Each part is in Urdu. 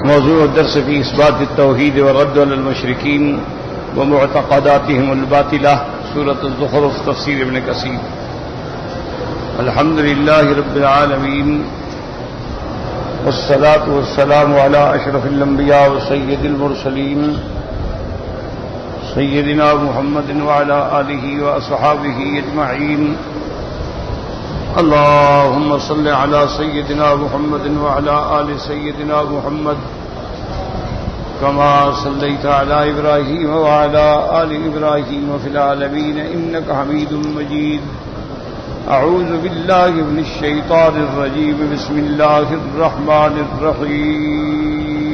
موضوع الدرس في إثبات التوحيد والرد على المشركين ومعتقداتهم الباطلة سورة الزخرف تفسير ابن كثير. الحمد لله رب العالمين والصلاة والسلام على أشرف الأنبياء وسيد المرسلين سيدنا محمد وعلى آله وأصحابه أجمعين. اللهم صل على سيدنا محمد وعلى آل سيدنا محمد كما صليت على إبراهيم وعلى آل إبراهيم في العالمين إنك حميد مجيد. أعوذ بالله من الشيطان الرجيم. بسم الله الرحمن الرحيم.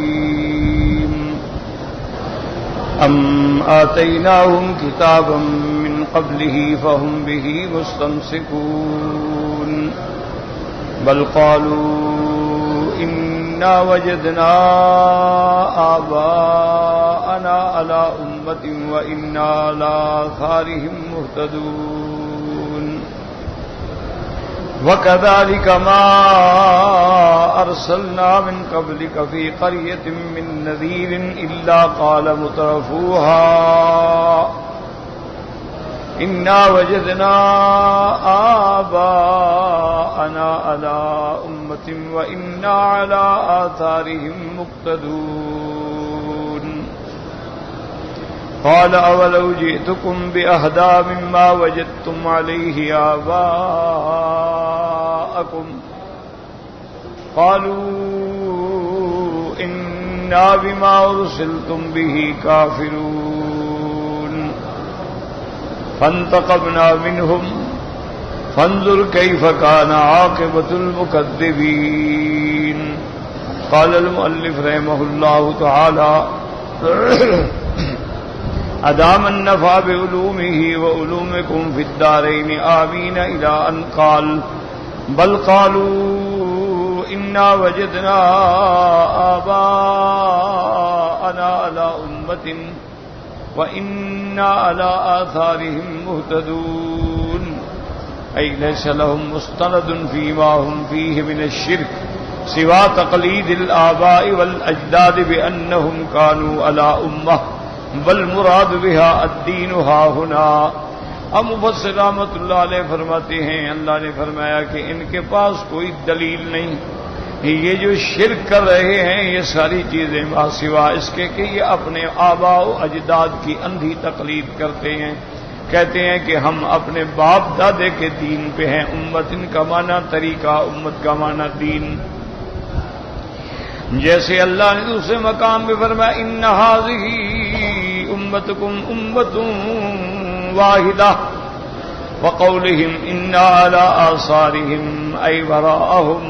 أم آتيناهم كتابا من قبله فهم به مستمسكون بل قالوا إنا وجدنا آباءنا على أمة وإنا على آثارهم مهتدون وكذلك ما أرسلنا من قبلك في قرية من نذير إلا قال مترفوها إنا وجدنا آباءنا على أمة وإنا على آثارهم مقتدون قال أولو جئتكم بأهدى مما وجدتم عليه آباءكم قالوا إنا بما أرسلتم به كافرون فانتقمنا منهم فانظر كيف كان عاقبة المكذبين. قال المؤلف رحمه الله تعالى أدام النفع بعلومه وعلومكم في الدارين آمين إلى أن قال بل قالوا إنا وجدنا آباءنا على أمة وإنا على آثارهم مهتدون أي ليس لهم مستند فيما هم فيه من الشرك سوى تقليد الآباء والأجداد بأنهم كانوا على أمة بل مراد بها الدين ها هنا. اب مفسر رحمۃ اللہ علیہ فرماتے ہیں اللہ نے فرمایا کہ ان کے پاس کوئی دلیل نہیں، یہ جو شرک کر رہے ہیں یہ ساری چیزیں سوا اس کے کہ یہ اپنے آباء و اجداد کی اندھی تقلید کرتے ہیں. کہتے ہیں کہ ہم اپنے باپ دادے کے دین پہ ہیں. امت ان کا معنی طریقہ، امت کا معنی دین. جیسے اللہ نے دوسرے مقام پہ فرمایا ان ھذہ امتکم امۃ واحدہ وقولہم انا علی آثارہم ای وراءہم.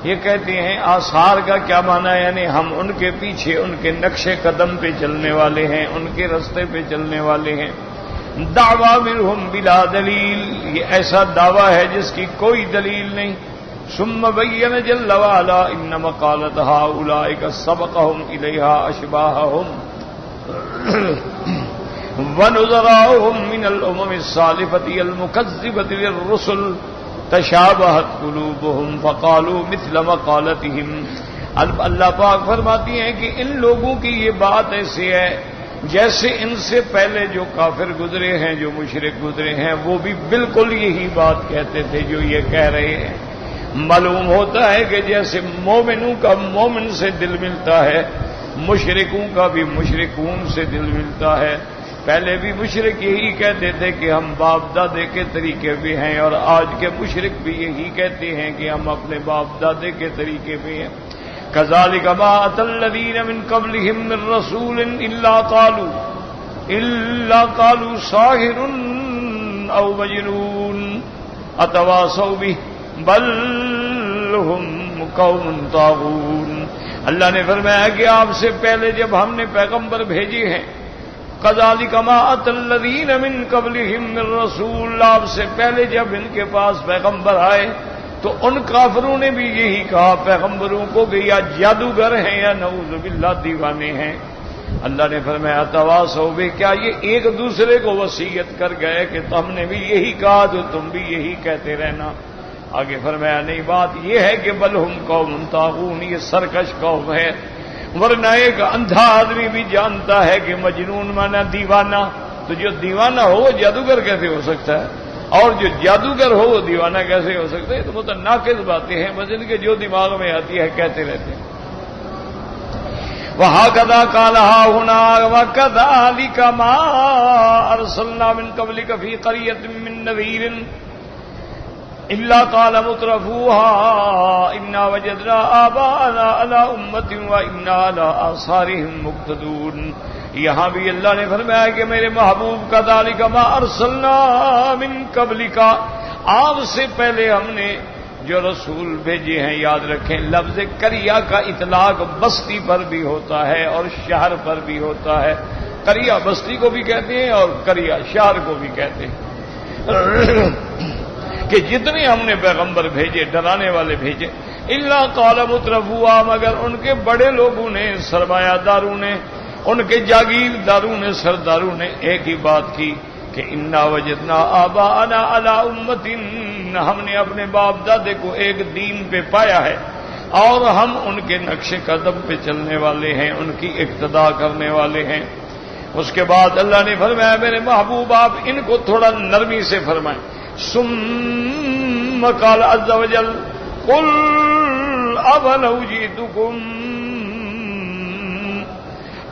یہ کہتے ہیں آثار کا کیا معنی ہے، یعنی ہم ان کے پیچھے ان کے نقش قدم پہ چلنے والے ہیں، ان کے رستے پہ چلنے والے ہیں. دعویٰ منہم بلا دلیل، یہ ایسا دعویٰ ہے جس کی کوئی دلیل نہیں. ثم بین جل وعلا ان مقالۃ ہؤلاء سبقہم الیہا اشباہہم ونظراؤہم من الامم السالفۃ المکذبۃ للرسل تشابہت قلوبہم فقالوا مثل مقالتہم. اللہ پاک فرماتی ہیں کہ ان لوگوں کی یہ بات ایسی ہے جیسے ان سے پہلے جو کافر گزرے ہیں، جو مشرک گزرے ہیں، وہ بھی بالکل یہی بات کہتے تھے جو یہ کہہ رہے ہیں. معلوم ہوتا ہے کہ جیسے مومنوں کا مومن سے دل ملتا ہے، مشرکوں کا بھی مشرکون سے دل ملتا ہے. پہلے بھی مشرک یہی کہتے تھے کہ ہم باپ دادے کے طریقے پہ ہیں، اور آج کے مشرک بھی یہی کہتے ہیں کہ ہم اپنے باپ دادے کے طریقے پہ ہیں. كذلك ما أتى الذين من قبلهم من رسول إلا قالوا ساحر أو مجنون أتواصوا به بل هم قوم طاغون. اللہ نے فرمایا کہ آپ سے پہلے جب ہم نے پیغمبر بھیجے ہیں، كذلك ما أتى الذين من قبلهم من رسول، آپ سے پہلے جب ان کے پاس پیغمبر آئے تو ان کافروں نے بھی یہی کہا پیغمبروں کو کہ یا جادوگر ہیں یا نعوذ باللہ دیوانے ہیں. اللہ نے فرمایا تواصوا بہ، کیا یہ ایک دوسرے کو وصیت کر گئے کہ ہم نے بھی یہی کہا تو تم بھی یہی کہتے رہنا. آگے فرمایا نہیں، بات یہ ہے کہ بل ہم قوم طاغون، یہ سرکش قوم ہے. ورنہ ایک اندھا آدمی بھی جانتا ہے کہ مجنون مانا دیوانہ، تو جو دیوانہ ہو وہ جادوگر کیسے ہو سکتا ہے، اور جو جادوگر ہو وہ دیوانہ کیسے ہو سکتا ہے؟ تو متناقض باتیں ہیں، بس ان کے جو دماغ میں آتی ہے کہتے رہتے ہیں۔ وَهَكَذَا قَالَهَا هُنَا وَكَذَلِكَ مَا أَرْسَلْنَا مِن قَبْلِكَ فِي قَرْيَةٍ مِّن نَّذِيرٍ إِلَّا قَالَ مُتْرَفُوهَا إِنَّا وَجَدْنَا آبَاءَنَا عَلَىٰ أُمَّةٍ وَإِنَّا عَلَىٰ آثَارِهِم مُّقْتَدُونَ۔ یہاں بھی اللہ نے فرمایا کہ میرے محبوب كَذَلِكَ مَا أَرْسَلْنَا مِن قَبْلِكَ، آپ سے پہلے ہم نے جو رسول بھیجے ہیں، یاد رکھیں لفظ قریہ کا اطلاق بستی پر بھی ہوتا ہے اور شہر پر بھی ہوتا ہے۔ قریہ بستی کو بھی کہتے ہیں اور قریہ شہر کو بھی کہتے ہیں، کہ جتنے ہم نے پیغمبر بھیجے، ڈرانے والے بھیجے، الا قال مترفوها، مگر ان کے بڑے لوگوں نے، سرمایہ داروں نے، ان کے جاگیرداروں نے، سرداروں نے ایک ہی بات کی کہ انا وجدنا آباءنا علی امۃ، ہم نے اپنے باپ دادے کو ایک دین پہ پایا ہے اور ہم ان کے نقش قدم پہ چلنے والے ہیں، ان کی اقتدا کرنے والے ہیں۔ اس کے بعد اللہ نے فرمایا میرے محبوب آپ ان کو تھوڑا نرمی سے فرمائیں۔ ثم قال عز وجل قل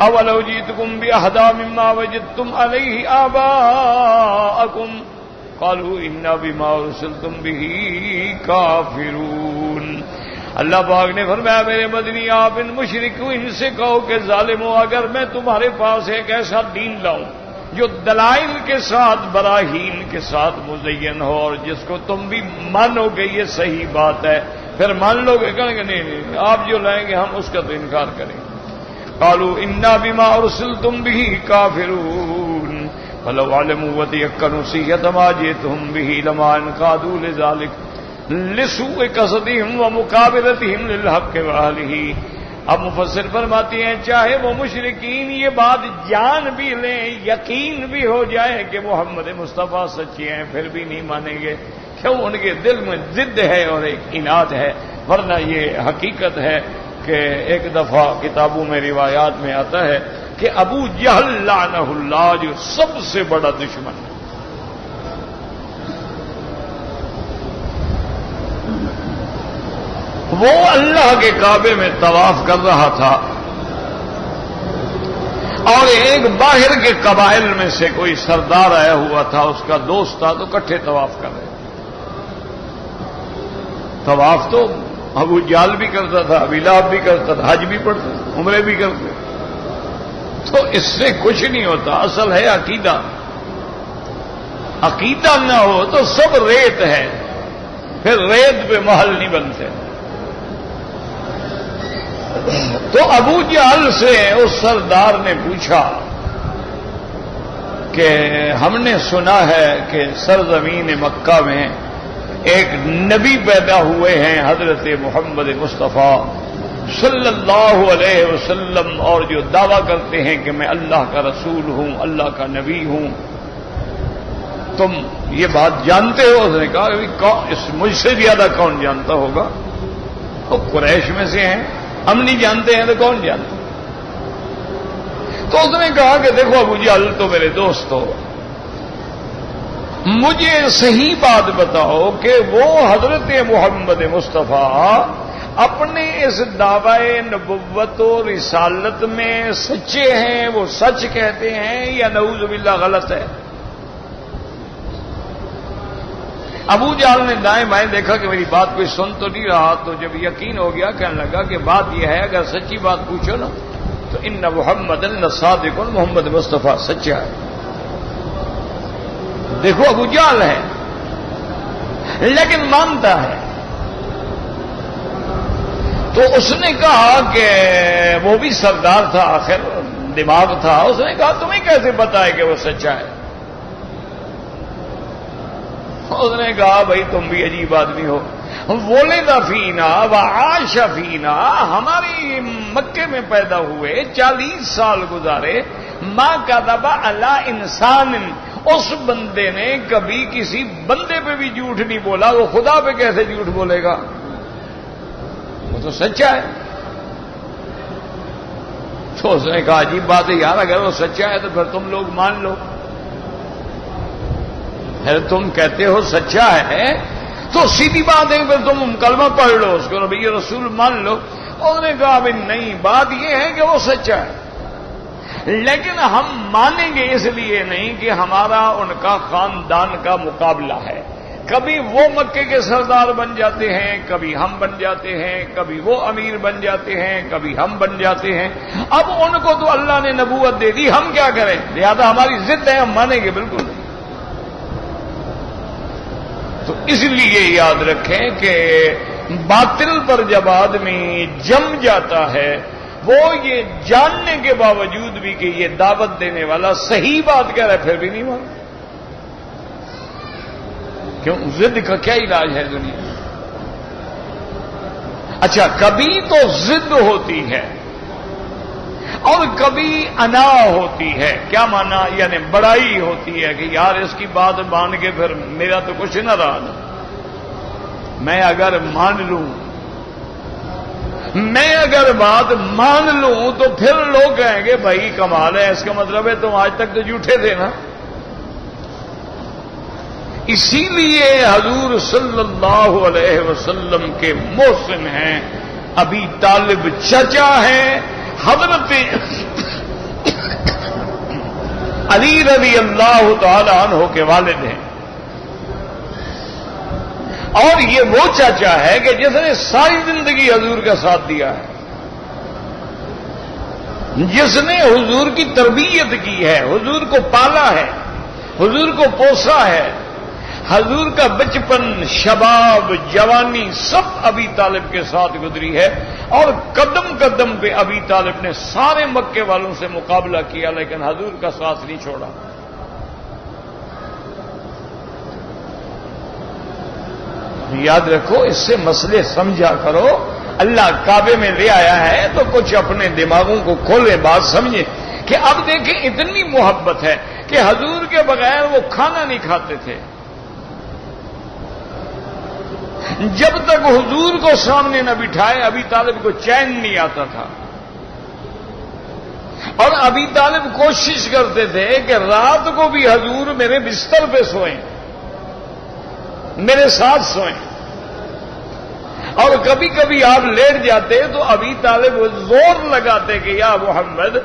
اولو جئتكم بأهدى مما وجدتم عليه آباءكم قالوا انا بما ارسلتم به کافرون۔ اللہ پاک نے فرمایا میرے مدنی آپ ان مشرکوں ان سے کہو کہ ظالموں، اگر میں تمہارے پاس ایک ایسا دین لاؤں جو دلائل کے ساتھ، براہین کے ساتھ مزین ہو اور جس کو تم بھی مانو گے یہ صحیح بات ہے، پھر مان لو گے، کہیں گے نہیں آپ جو لائیں گے ہم اس کا تو انکار کریں گے۔ قالوا انا بما ارسلتم به کافرون فلو علموا وتيقنوا سيئة ما جئتهم به لما انقادوا لذلك لسوء قصدهم ومقابلتهم للحق واهله۔ اب مفسر فرماتے ہیں چاہے وہ مشرکین یہ بات جان بھی لیں، یقین بھی ہو جائے کہ محمد مصطفیٰ سچے ہیں، پھر بھی نہیں مانیں گے، کیوں؟ ان کے دل میں ضد ہے اور ایک اناد ہے، ورنہ یہ حقیقت ہے کہ ایک دفعہ کتابوں میں روایات میں آتا ہے کہ ابو جہل لعنہ اللہ جو سب سے بڑا دشمن ہے، وہ اللہ کے کعبے میں طواف کر رہا تھا اور ایک باہر کے قبائل میں سے کوئی سردار آیا ہوا تھا، اس کا دوست تھا، تو کٹھے طواف کر رہے تھے۔ طواف تو ابو جال بھی کرتا تھا، ابی لہب بھی کرتا تھا، حج بھی پڑھتے، عمرے بھی کرتے، تو اس سے کچھ نہیں ہوتا۔ اصل ہے عقیدہ، عقیدہ نہ ہو تو سب ریت ہے، پھر ریت پہ محل نہیں بنتے۔ تو ابو جہل سے اس سردار نے پوچھا کہ ہم نے سنا ہے کہ سرزمین مکہ میں ایک نبی پیدا ہوئے ہیں حضرت محمد مصطفیٰ صلی اللہ علیہ وسلم، اور جو دعویٰ کرتے ہیں کہ میں اللہ کا رسول ہوں، اللہ کا نبی ہوں، تم یہ بات جانتے ہو؟ اس نے کہا اس مجھ سے زیادہ کون جانتا ہوگا، وہ قریش میں سے ہیں، ہم نہیں جانتے ہیں تو کون جانتا؟ تو اس نے کہا کہ دیکھو ابو جہل تو میرے دوست ہو، مجھے صحیح بات بتاؤ کہ وہ حضرت محمد مصطفیٰ اپنے اس دعوی نبوت و رسالت میں سچے ہیں، وہ سچ کہتے ہیں یا نعوذ باللہ غلط ہے؟ ابو جہل نے دائیں بائیں دیکھا کہ میری بات کوئی سن تو نہیں رہا، تو جب یقین ہو گیا کہنے لگا کہ بات یہ ہے اگر سچی بات پوچھو نا تو ان محمد صادق، محمد مصطفیٰ سچا ہے۔ دیکھو ابو جہل ہے لیکن مانتا ہے۔ تو اس نے کہا کہ وہ بھی سردار تھا، آخر دماغ تھا، اس نے کہا تمہیں کیسے پتا ہے کہ وہ سچا ہے؟ اس نے کہا بھائی تم بھی عجیب آدمی ہو، ولد فینا وعاش فینا، ہمارے مکے میں پیدا ہوئے، 40 سال گزارے، ما کذب علی انسان، اس بندے نے کبھی کسی بندے پہ بھی جھوٹ نہیں بولا، وہ خدا پہ کیسے جھوٹ بولے گا؟ وہ تو سچا ہے۔ تو اس نے کہا عجیب بات ہے یار، اگر وہ سچا ہے تو پھر تم لوگ مان لو، پھر تم کہتے ہو سچا ہے تو سیدھی بات ہے پھر تم کلمہ پڑھ لو، اس کو نبی رسول مان لو۔ انہوں نے کہا بھائی نہیں، بات یہ ہے کہ وہ سچا ہے، لیکن ہم مانیں گے اس لیے نہیں کہ ہمارا ان کا خاندان کا مقابلہ ہے، کبھی وہ مکے کے سردار بن جاتے ہیں، کبھی ہم بن جاتے ہیں، کبھی وہ امیر بن جاتے ہیں، کبھی ہم بن جاتے ہیں۔ اب ان کو تو اللہ نے نبوت دے دی، ہم کیا کریں؟ لہذا ہماری ضد ہے، ہم مانیں گے بالکل نہیں۔ تو اس لیے یاد رکھیں کہ باطل پر جب آدمی جم جاتا ہے، وہ یہ جاننے کے باوجود بھی کہ یہ دعوت دینے والا صحیح بات کہہ رہا ہے پھر بھی نہیں مانتا۔ کیوں؟ ضد کا کیا علاج ہے دنیا میں؟ اچھا، کبھی تو ضد ہوتی ہے اور کبھی انا ہوتی ہے۔ کیا مانا؟ یعنی بڑائی ہوتی ہے کہ یار اس کی بات مان کے پھر میرا تو کچھ نہ رہا نا، میں اگر بات مان لوں تو پھر لوگ کہیں گے بھائی کمال ہے، اس کا مطلب ہے تم آج تک تو جھوٹے تھے نا۔ اسی لیے حضور صلی اللہ علیہ وسلم کے محسن ہیں، ابی طالب چچا ہیں، حضرت علی رضی اللہ تعالی عنہ کے والد ہیں، اور یہ وہ چاچا ہے کہ جس نے ساری زندگی حضور کا ساتھ دیا ہے، جس نے حضور کی تربیت کی ہے، حضور کو پالا ہے، حضور کو پوسا ہے، حضور کا بچپن، شباب، جوانی سب ابی طالب کے ساتھ گزری ہے، اور قدم قدم پہ ابی طالب نے سارے مکے والوں سے مقابلہ کیا لیکن حضور کا ساتھ نہیں چھوڑا۔ یاد رکھو، اس سے مسئلے سمجھا کرو۔ اللہ کعبے میں لے آیا ہے تو کچھ اپنے دماغوں کو کھولے، بات سمجھیں کہ اب دیکھیں اتنی محبت ہے کہ حضور کے بغیر وہ کھانا نہیں کھاتے تھے، جب تک حضور کو سامنے نہ بٹھائے ابی طالب کو چین نہیں آتا تھا، اور ابی طالب کوشش کرتے تھے کہ رات کو بھی حضور میرے بستر پہ سوئیں، میرے ساتھ سوئیں، اور کبھی کبھی آپ لیٹ جاتے تو ابی طالب زور لگاتے کہ یا محمد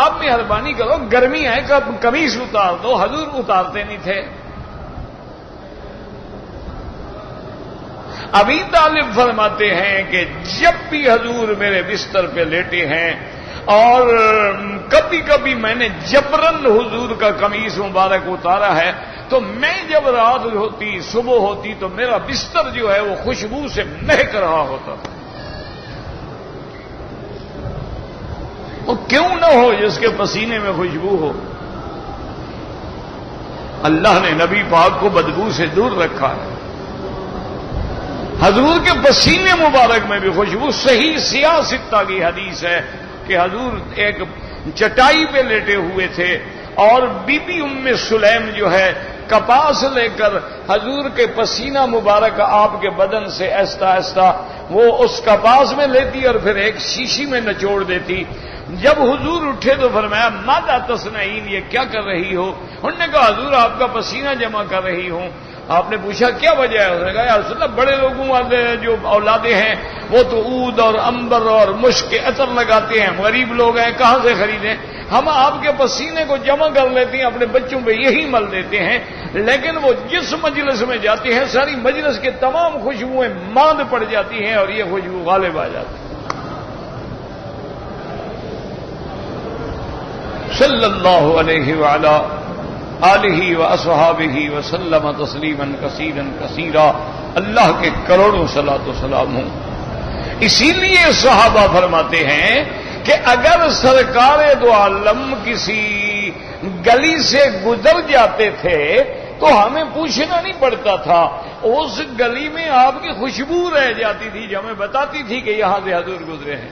آپ مہربانی کرو، گرمی ہے، قمیص اتار دو۔ حضور اتارتے نہیں تھے۔ ابی طالب فرماتے ہیں کہ جب بھی حضور میرے بستر پہ لیٹے ہیں، اور کبھی کبھی میں نے جبرن حضور کا قمیص مبارک اتارا ہے، تو میں جب رات ہوتی، صبح ہوتی، تو میرا بستر جو ہے وہ خوشبو سے مہک رہا ہوتا تھا۔ وہ کیوں نہ ہو جس کے پسینے میں خوشبو ہو؟ اللہ نے نبی پاک کو بدبو سے دور رکھا ہے۔ حضور کے پسینے مبارک میں بھی خوشبو۔ صحیح سیاہ ستہ کی حدیث ہے کہ حضور ایک چٹائی پہ لیٹے ہوئے تھے، اور بی بی ام سلیم جو ہے کپاس لے کر حضور کے پسینہ مبارک آپ کے بدن سے ایستا ایستا وہ اس کپاس میں لیتی اور پھر ایک شیشی میں نچوڑ دیتی۔ جب حضور اٹھے تو فرمایا ماذا تصنعین، یہ کیا کر رہی ہو؟ انہوں نے کہا حضور آپ کا پسینہ جمع کر رہی ہوں۔ آپ نے پوچھا کیا وجہ ہے؟ اس نے کہا یا رسول اللہ، بڑے لوگوں والے جو اولادیں ہیں وہ تو عود اور عنبر اور مشک کے عطر لگاتے ہیں، غریب لوگ ہیں کہاں سے خریدیں؟ ہم آپ کے پسینے کو جمع کر لیتے ہیں، اپنے بچوں پہ یہی مل دیتے ہیں، لیکن وہ جس مجلس میں جاتے ہیں ساری مجلس کے تمام خوشبوئیں ماند پڑ جاتی ہیں اور یہ خوشبو غالب آ جاتی ہے۔ صلی اللہ علیہ وعلا آلہ واصحابہ وسلم تسلیما کثیرا کثیرا۔ اللہ کے کروڑوں صلاۃ و سلام ہوں۔ اسی لیے صحابہ فرماتے ہیں کہ اگر سرکار دو عالم کسی گلی سے گزر جاتے تھے تو ہمیں پوچھنا نہیں پڑتا تھا، اس گلی میں آپ کی خوشبو رہ جاتی تھی جو ہمیں بتاتی تھی کہ یہاں سے حضور گزرے ہیں۔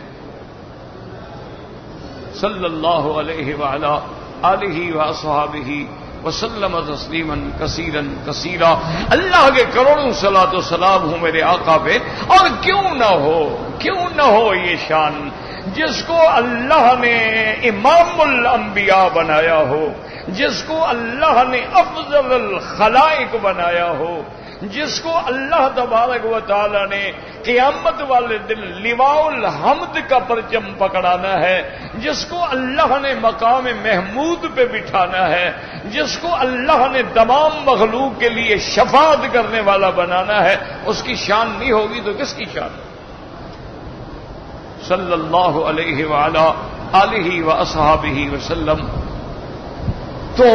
صلی اللہ علیہ وعلا آلہ واصحابہ وسلم تسلیما کثیرا کثیرا۔ اللہ کے کروڑوں صلاۃ و سلام ہوں میرے آقا پہ۔ اور کیوں نہ ہو یہ شان جس کو اللہ نے امام الانبیاء بنایا ہو، جس کو اللہ نے افضل الخلائق بنایا ہو، جس کو اللہ تبارک و تعالی نے قیامت والے دن لواء الحمد کا پرچم پکڑانا ہے، جس کو اللہ نے مقام محمود پہ بٹھانا ہے، جس کو اللہ نے تمام مخلوق کے لیے شفاعت کرنے والا بنانا ہے، اس کی شان نہیں ہوگی تو کس کی شان؟ صلی اللہ علیہ وعلی آلہ واصحابہ وسلم۔ تو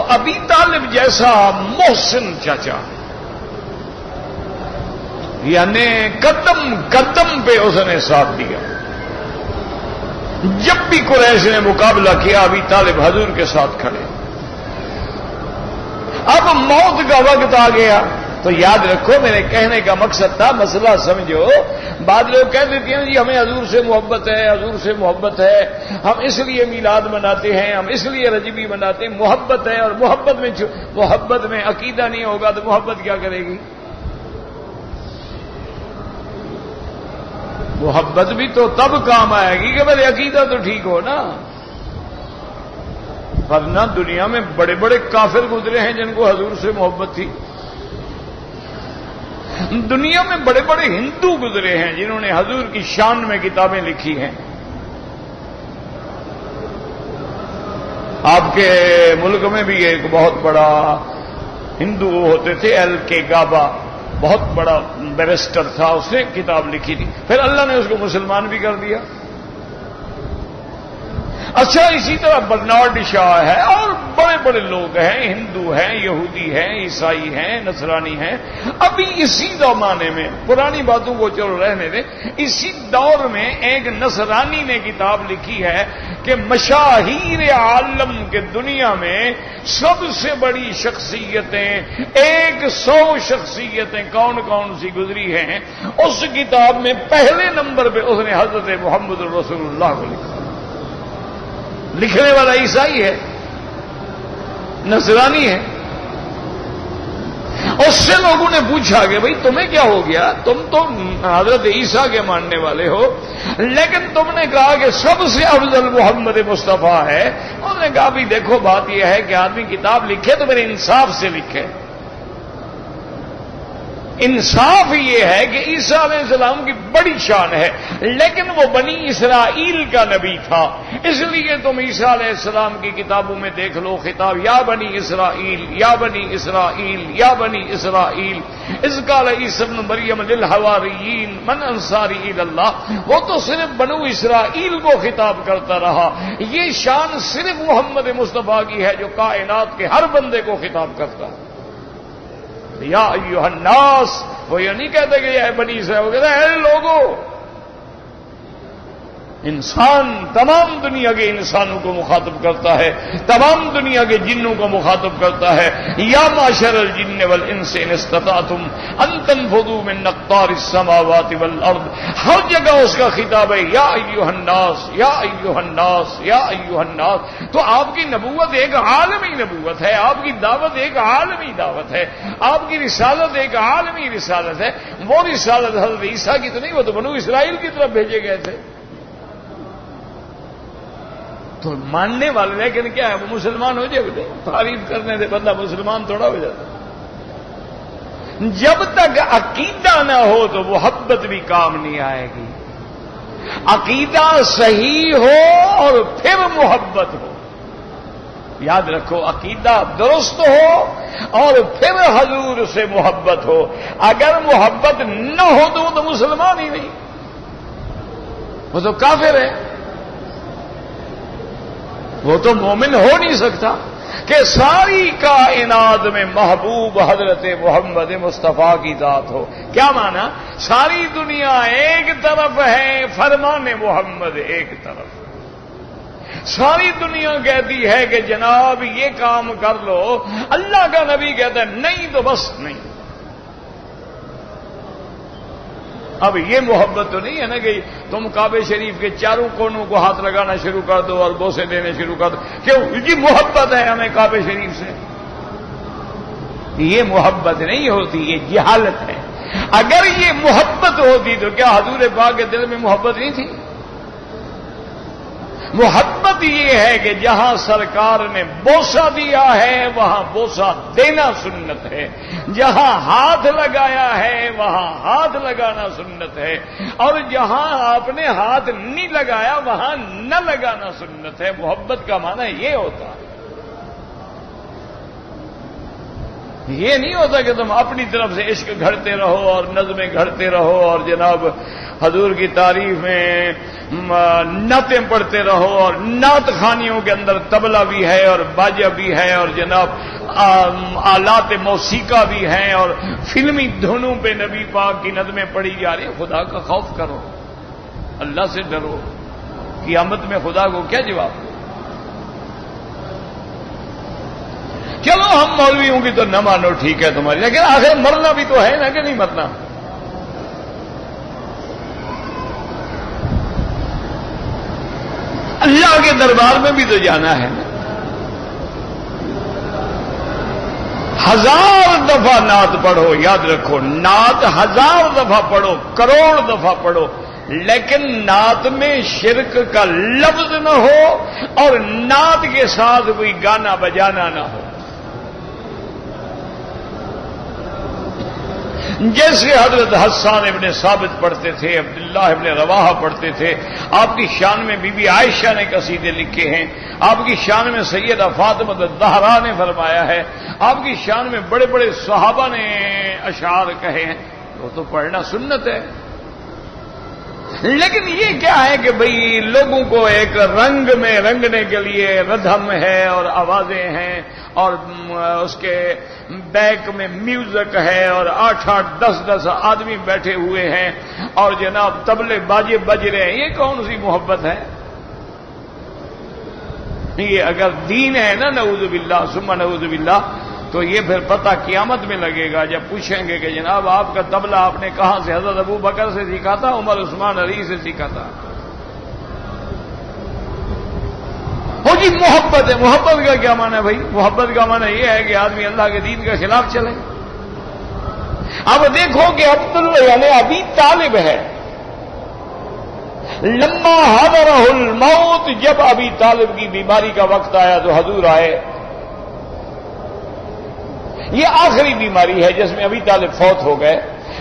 ابی طالب جیسا محسن چاچا، یعنی قدم قدم پہ اس نے ساتھ دیا، جب بھی قریش نے مقابلہ کیا ابی طالب حضور کے ساتھ کھڑے۔ اب موت کا وقت آ گیا تو یاد رکھو میرے کہنے کا مقصد تھا، مسئلہ سمجھو۔ بعض لوگ کہہ دیتے ہیں جی ہمیں حضور سے محبت ہے، حضور سے محبت ہے، ہم اس لیے میلاد مناتے ہیں، ہم اس لیے رجبی مناتے ہیں۔ محبت ہے، اور محبت میں عقیدہ نہیں ہوگا تو محبت کیا کرے گی؟ محبت بھی تو تب کام آئے گی کہ میرے عقیدہ تو ٹھیک ہو نا۔ ورنہ دنیا میں بڑے بڑے کافر گزرے ہیں جن کو حضور سے محبت تھی، دنیا میں بڑے بڑے ہندو گزرے ہیں جنہوں نے حضور کی شان میں کتابیں لکھی ہیں۔ آپ کے ملک میں بھی ایک بہت بڑا ہندو ہوتے تھے، ایل کے گابا، بہت بڑا بیرسٹر تھا، اس نے کتاب لکھی تھی، پھر اللہ نے اس کو مسلمان بھی کر دیا۔ اچھا، اسی طرح برنارڈ شاہ ہے اور بڑے بڑے لوگ ہیں، ہندو ہیں، یہودی ہیں، عیسائی ہیں، نصرانی ہیں۔ ابھی اسی زمانے میں، پرانی باتوں کو چلو رہنے دیں، اسی دور میں ایک نصرانی نے کتاب لکھی ہے کہ مشاہیر عالم کے دنیا میں سب سے بڑی شخصیتیں، 100 شخصیتیں کون کون سی گزری ہیں۔ اس کتاب میں پہلے نمبر پہ اس نے حضرت محمد رسول اللہ کو لکھا۔ لکھنے والا عیسائی ہے، نصرانی ہے۔ اس سے لوگوں نے پوچھا کہ بھئی تمہیں کیا ہو گیا، تم تو حضرت عیسیٰ کے ماننے والے ہو، لیکن تم نے کہا کہ سب سے افضل محمد مصطفیٰ ہے۔ انہوں نے کہا بھی دیکھو بات یہ ہے کہ آدمی کتاب لکھے تو میرے انصاف سے لکھے۔ انصاف یہ ہے کہ عیسیٰ علیہ السلام کی بڑی شان ہے، لیکن وہ بنی اسرائیل کا نبی تھا، اس لیے تم عیسیٰ علیہ السلام کی کتابوں میں دیکھ لو خطاب یا بنی اسرائیل یا بنی اسرائیل یا بنی اسرائیل اذ قال عیسی ابن مریم للحواریین من انصاری الی اللہ۔ وہ تو صرف بنو اسرائیل کو خطاب کرتا رہا، یہ شان صرف محمد مصطفیٰ کی ہے جو کائنات کے ہر بندے کو خطاب کرتا ہے۔ یا ایھا الناس، وہ یہ نہیں کہتے کہ یہ بنی اسرائیل، وہ کہتا ہے اے لوگو۔ انسان تمام دنیا کے انسانوں کو مخاطب کرتا ہے، تمام دنیا کے جنوں کو مخاطب کرتا ہے۔ یا معشر الجن والانس ان استطعتم ان تنفذوا من اقطار السماوات والارض، ہر جگہ اس کا خطاب ہے یا ایھا الناس یا ایھا الناس یا ایھا الناس۔ تو آپ کی نبوت ایک عالمی نبوت ہے، آپ کی دعوت ایک عالمی دعوت ہے، آپ کی رسالت ایک عالمی رسالت ہے۔ وہ رسالت حضرت عیسیٰ کی تو نہیں، وہ تو بنو اسرائیل کی طرف بھیجے گئے تھے۔ تو ماننے والے، لیکن کیا ہے وہ مسلمان ہو جائے، تعریف کرنے سے بندہ مسلمان تھوڑا ہو جاتا۔ جب تک عقیدہ نہ ہو تو محبت بھی کام نہیں آئے گی۔ عقیدہ صحیح ہو اور پھر محبت ہو۔ یاد رکھو، عقیدہ درست ہو اور پھر حضور سے محبت ہو۔ اگر محبت نہ ہو تو وہ تو مسلمان ہی نہیں، وہ تو کافر ہے، وہ تو مومن ہو نہیں سکتا۔ کہ ساری کائنات میں محبوب حضرت محمد مصطفیٰ کی ذات ہو۔ کیا مانا؟ ساری دنیا ایک طرف ہے، فرمان محمد ایک طرف۔ ساری دنیا کہتی ہے کہ جناب یہ کام کر لو، اللہ کا نبی کہتا ہے نہیں تو بس نہیں۔ اب یہ محبت تو نہیں ہے نا کہ تم کعبہ شریف کے چاروں کونوں کو ہاتھ لگانا شروع کر دو اور بوسے دینے شروع کر دو، کیوں؟ یہ محبت ہے ہمیں کعبہ شریف سے۔ یہ محبت نہیں ہوتی، یہ جہالت ہے۔ اگر یہ محبت ہوتی تو کیا حضور پاک کے دل میں محبت نہیں تھی؟ محبت یہ ہے کہ جہاں سرکار نے بوسہ دیا ہے وہاں بوسہ دینا سنت ہے، جہاں ہاتھ لگایا ہے وہاں ہاتھ لگانا سنت ہے، اور جہاں آپ نے ہاتھ نہیں لگایا وہاں نہ لگانا سنت ہے۔ محبت کا معنی یہ ہوتا ہے، یہ نہیں ہوتا کہ تم اپنی طرف سے عشق گھڑتے رہو اور نظمیں گھڑتے رہو اور جناب حضور کی تعریف میں نعتیں پڑھتے رہو، اور نعت خانیوں کے اندر طبلہ بھی ہے اور باجا بھی ہے اور جناب آلات موسیقہ بھی ہیں اور فلمی دھنوں پہ نبی پاک کی نظمیں پڑھی جا رہی ہیں۔ خدا کا خوف کرو، اللہ سے ڈرو، قیامت میں خدا کو کیا جواب دو؟ چلو ہم مولویوں کی تو نہ مانو، ٹھیک ہے تمہاری، لیکن آخر مرنا بھی تو ہے نا کہ نہیں مرنا؟ اللہ کے دربار میں بھی تو جانا ہے نا۔ 1000 دفعہ نعت پڑھو، یاد رکھو نعت 1000 دفعہ پڑھو، کروڑ دفعہ پڑھو، لیکن نعت میں شرک کا لفظ نہ ہو اور نعت کے ساتھ کوئی گانا بجانا نہ ہو۔ جیسے حضرت حسان ابن ثابت پڑھتے تھے، عبداللہ ابن رواحہ پڑھتے تھے، آپ کی شان میں بی بی عائشہ نے قصیدے لکھے ہیں، آپ کی شان میں سیدہ فاطمہ الزہرا نے فرمایا ہے، آپ کی شان میں بڑے بڑے صحابہ نے اشعار کہے ہیں، وہ تو پڑھنا سنت ہے۔ لیکن یہ کیا ہے کہ بھئی لوگوں کو ایک رنگ میں رنگنے کے لیے ردھم ہے اور آوازیں ہیں اور اس کے بیک میں میوزک ہے اور 8-8 10-10 آدمی بیٹھے ہوئے ہیں اور جناب طبلے باجے بج رہے ہیں، یہ کون سی محبت ہے؟ یہ اگر دین ہے نا، نعوذ باللہ ثم نعوذ باللہ، تو یہ پھر پتہ قیامت میں لگے گا جب پوچھیں گے کہ جناب آپ کا طبلہ آپ نے کہاں سے؟ حضرت ابو بکر سے سیکھا تھا، عمر عثمان علی سے سیکھا تھا۔ ہو جی محبت ہے، محبت کا کیا معنی ہے بھائی؟ محبت کا معنی یہ ہے کہ آدمی اللہ کے دین کے خلاف چلے۔ اب دیکھو کہ یعنی ابی طالب ہے، لما حضرہ الموت، جب ابی طالب کی بیماری کا وقت آیا تو حضور آئے۔ یہ آخری بیماری ہے جس میں ابی طالب فوت ہو گئے۔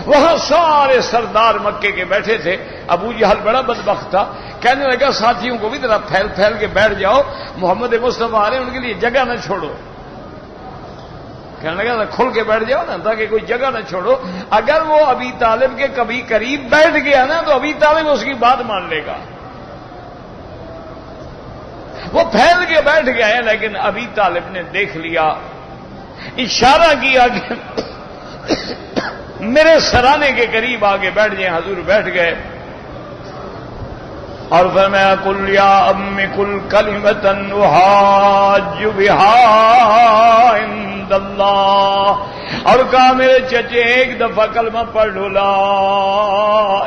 وہاں سارے سردار مکے کے بیٹھے تھے، ابو جہل بڑا بدبخت تھا، کہنے لگا ساتھیوں کو بھی ذرا پھیل پھیل کے بیٹھ جاؤ، محمد مصطفیٰ آ رہے ہیں، ان کے لیے جگہ نہ چھوڑو۔ کہنے لگا کھل کے بیٹھ جاؤ نا، تاکہ کوئی جگہ نہ چھوڑو، اگر وہ ابی طالب کے کبھی قریب بیٹھ گیا نا تو ابی طالب اس کی بات مان لے گا۔ وہ پھیل کے بیٹھ گئے، لیکن ابی طالب نے دیکھ لیا، اشارہ کیا کہ میرے سرانے کے قریب آگے بیٹھ جائیں۔ حضور بیٹھ گئے اور فرمایا قل یا ام کل کلمۃ احاج بہا عند اللہ، اور کہا میرے چچے ایک دفعہ کلمہ پڑھ لو، لا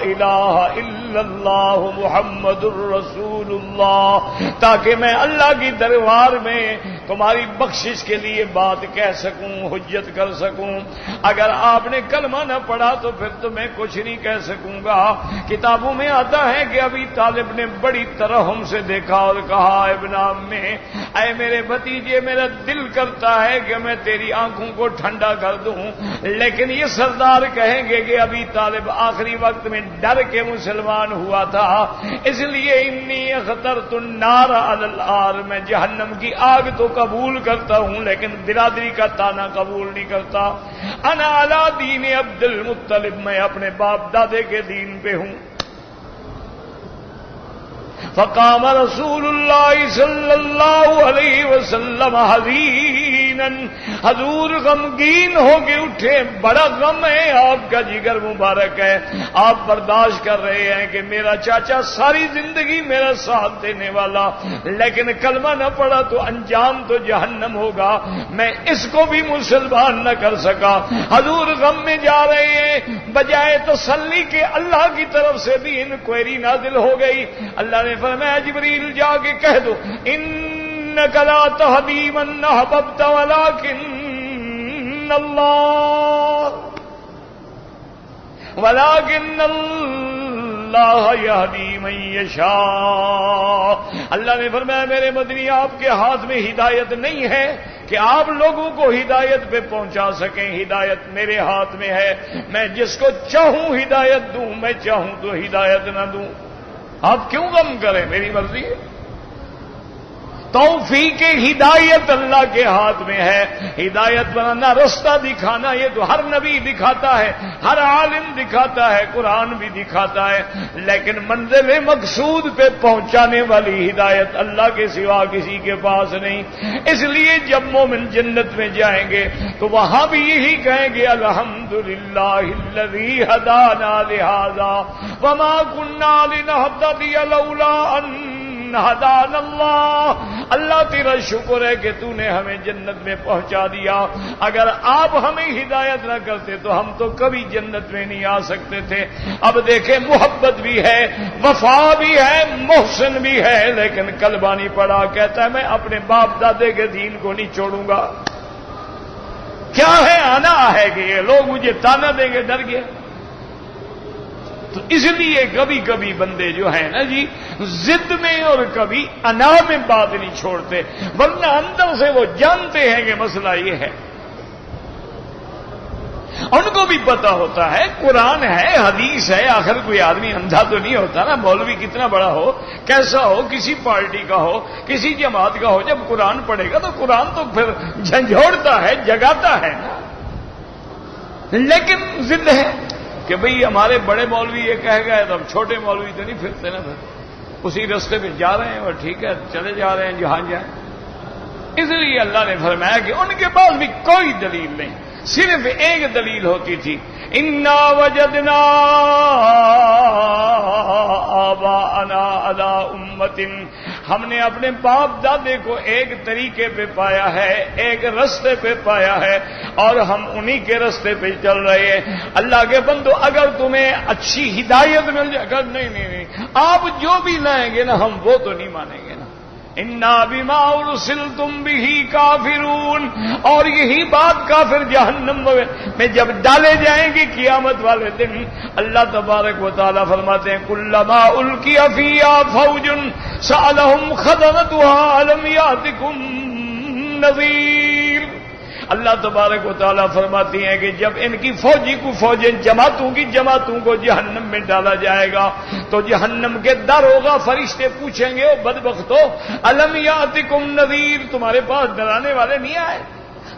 الہ الا اللہ محمد الرسول اللہ، تاکہ میں اللہ کی دربار میں تمہاری بخشش کے لیے بات کہہ سکوں، حجت کر سکوں۔ اگر آپ نے کلمہ نہ پڑھا تو پھر تو میں کچھ نہیں کہہ سکوں گا۔ کتابوں میں آتا ہے کہ ابی طالب نے بڑی ترحم سے دیکھا اور کہا ابن عمے، اے میرے بھتیجے، میرا دل کرتا ہے کہ میں تیری آنکھوں کو ٹھنڈا کر دوں، لیکن یہ سردار کہیں گے کہ ابی طالب آخری وقت میں ڈر کے مسلمان ہوا تھا، اس لیے انی اخترت النار علی الار، میں جہنم کی آگ تو قبول کرتا ہوں لیکن برادری کا تانا قبول نہیں کرتا۔ انا علی دین عبد المطلب، میں اپنے باپ دادے کے دین پہ ہوں۔ فقام رسول اللہ صلی اللہ علیہ وسلم حزینا، حضور غمگین ہو کے اٹھے، بڑا غم ہے، آپ کا جگر مبارک ہے، آپ برداشت کر رہے ہیں کہ میرا چاچا ساری زندگی میرا ساتھ دینے والا، لیکن کلمہ نہ پڑا تو انجام تو جہنم ہوگا، میں اس کو بھی مسلمان نہ کر سکا۔ حضور غم میں جا رہے ہیں، بجائے تسلی کے اللہ کی طرف سے بھی انکوائری نازل ہو گئی۔ اللہ نے فرمایا جبریل جا کے کہہ دو، انک لا تہدی من احببت ولکن اللہ اللہ یہدی من یشاء. اللہ نے فرمایا میرے مدنی آپ کے ہاتھ میں ہدایت نہیں ہے کہ آپ لوگوں کو ہدایت پہ پہنچا سکیں. ہدایت میرے ہاتھ میں ہے. میں جس کو چاہوں ہدایت دوں, میں چاہوں تو ہدایت نہ دوں. آپ کیوں غم کریں, میری مرضی ہے. توفیق ہدایت اللہ کے ہاتھ میں ہے. ہدایت بنانا, رستہ دکھانا, یہ تو ہر نبی دکھاتا ہے, ہر عالم دکھاتا ہے, قرآن بھی دکھاتا ہے, لیکن منزل مقصود پہ پہنچانے والی ہدایت اللہ کے سوا کسی کے پاس نہیں. اس لیے جب مومن جنت میں جائیں گے تو وہاں بھی یہی کہیں گے الحمدللہ الذی ہدانا لہذا وما کنا لنہتدی لولا ان ہدانا اللہ. اللہ تیرا شکر ہے کہ تو نے ہمیں جنت میں پہنچا دیا. اگر آپ ہمیں ہدایت نہ کرتے تو ہم تو کبھی جنت میں نہیں آ سکتے تھے. اب دیکھیں, محبت بھی ہے, وفا بھی ہے, محسن بھی ہے, لیکن قلبانی پڑا کہتا ہے میں اپنے باپ دادے کے دین کو نہیں چھوڑوں گا. کیا ہے, آنا ہے کہ یہ لوگ مجھے تانا دیں گے, ڈر گئے. تو اس لیے کبھی کبھی بندے جو ہیں نا جی, ضد میں اور کبھی انا میں بات نہیں چھوڑتے, ورنہ اندر سے وہ جانتے ہیں کہ مسئلہ یہ ہے. ان کو بھی پتا ہوتا ہے قرآن ہے, حدیث ہے. آخر کوئی آدمی اندھا تو نہیں ہوتا نا. مولوی کتنا بڑا ہو, کیسا ہو, کسی پارٹی کا ہو, کسی جماعت کا ہو, جب قرآن پڑھے گا تو قرآن تو پھر جھنجھوڑتا ہے, جگاتا ہے نا. لیکن ضد ہے کہ بھئی ہمارے بڑے مولوی یہ کہہ گئے تو ہم چھوٹے مولوی تو نہیں پھرتے نا. پھر اسی راستے پہ جا رہے ہیں اور ٹھیک ہے چلے جا رہے ہیں جہاں جائیں. اس لیے اللہ نے فرمایا کہ ان کے پاس بھی کوئی دلیل نہیں, صرف ایک دلیل ہوتی تھی, انا وجدنا آباءنا علی امۃ. ہم نے اپنے باپ دادے کو ایک طریقے پہ پایا ہے, ایک رستے پہ پایا ہے, اور ہم انہی کے رستے پہ چل رہے ہیں. اللہ کے بندو, اگر تمہیں اچھی ہدایت مل جائے, اگر نہیں آپ جو بھی لائیں گے نا ہم وہ تو نہیں مانیں گے نا. انا بما ارسلتم بہ کافرون. اور یہی بات کافر جہنم میں جب ڈالے جائیں گے قیامت والے دن, اللہ تبارک و تعالی فرماتے ہیں کلما القی فیہا فوج سألہم خزنتها الم یاتکم نذیر. اللہ تبارک و تعالیٰ فرماتی ہیں کہ جب ان کی فوجیں جماعتوں کو جہنم میں ڈالا جائے گا تو جہنم کے در ہوگا, فرشتے پوچھیں گے, بدبختو الم یاتکم نذیر, تمہارے پاس ڈرانے والے نہیں آئے؟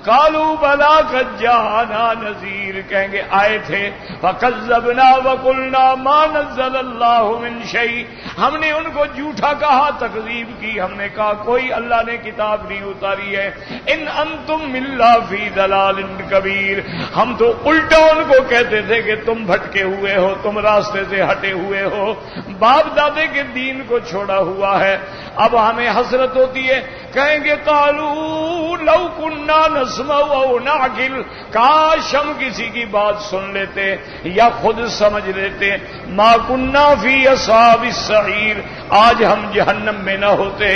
قالوا بلا قد جاءنا نذیر, کہیں گے آئے تھے. فکذبنا وقلنا ما نزل اللہ من شیء. ہم نے ان کو جھوٹا کہا, تکذیب کی, ہم نے کہا کوئی اللہ نے کتاب نہیں اتاری ہے. ان انتم الا فی ضلال کبیر. ہم تو الٹا ان کو کہتے تھے کہ تم بھٹکے ہوئے ہو, تم راستے سے ہٹے ہوئے ہو, باپ دادے کے دین کو چھوڑا ہوا ہے. اب ہمیں حسرت ہوتی ہے, کہیں گے قالوا لو كنا نسمع او نعقل. کاش ہم کسی کی بات سن لیتے یا خود سمجھ لیتے. ما كنا في اصحاب السعير, آج ہم جہنم میں نہ ہوتے.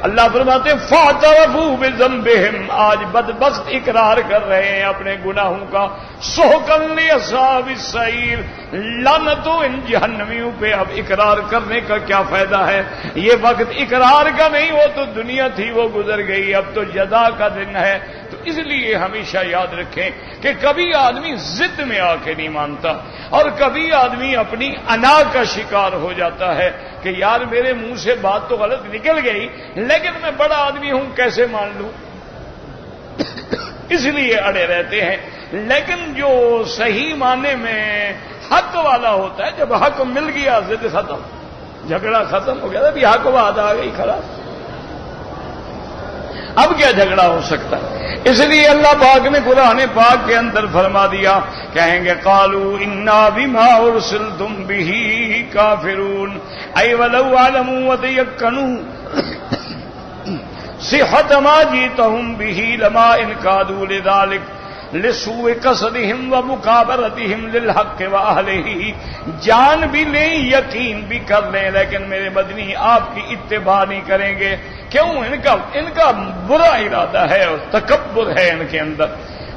اللہ فرماتے فاعترفوا بذنبهم, آج بدبخت اقرار کر رہے ہیں اپنے گناہوں کا. سحقا لاصحاب السعير, لعنتو ان جہنمیوں پہ. اب اقرار کرنے کا کیا فائدہ ہے, یہ وقت اقرار کا نہیں, وہ تو دنیا تھی وہ گزر گئی, اب تو جزا کا دن ہے. تو اس لیے ہمیشہ یاد رکھیں کہ کبھی آدمی ضد میں آ کے نہیں مانتا, اور کبھی آدمی اپنی انا کا شکار ہو جاتا ہے کہ یار میرے منہ سے بات تو غلط نکل گئی لیکن میں بڑا آدمی ہوں, کیسے مان لوں. اس لیے اڑے رہتے ہیں. لیکن جو صحیح معنی میں حق والا ہوتا ہے, جب حق مل گیا ضد ختم, جھگڑا ختم ہو گیا, ابھی حق بات آ گئی خلاص, اب کیا جھگڑا ہو سکتا ہے. اس لیے اللہ پاک نے قرآن پاک کے اندر فرما دیا, کہیں گے قالوا انا بما ارسلتم بہ کافرون ای ولو علموا وتیقنوا صحت ما جئتهم به لما انقادوا لذلك لسوء قصدهم ومکابرتهم للحق واہلہ. جان بھی لیں, یقین بھی کر لیں, لیکن میرے مدنی آپ کی اتباع نہیں کریں گے. کیوں؟ ان کا برا ارادہ ہے اور تکبر ہے ان کے اندر.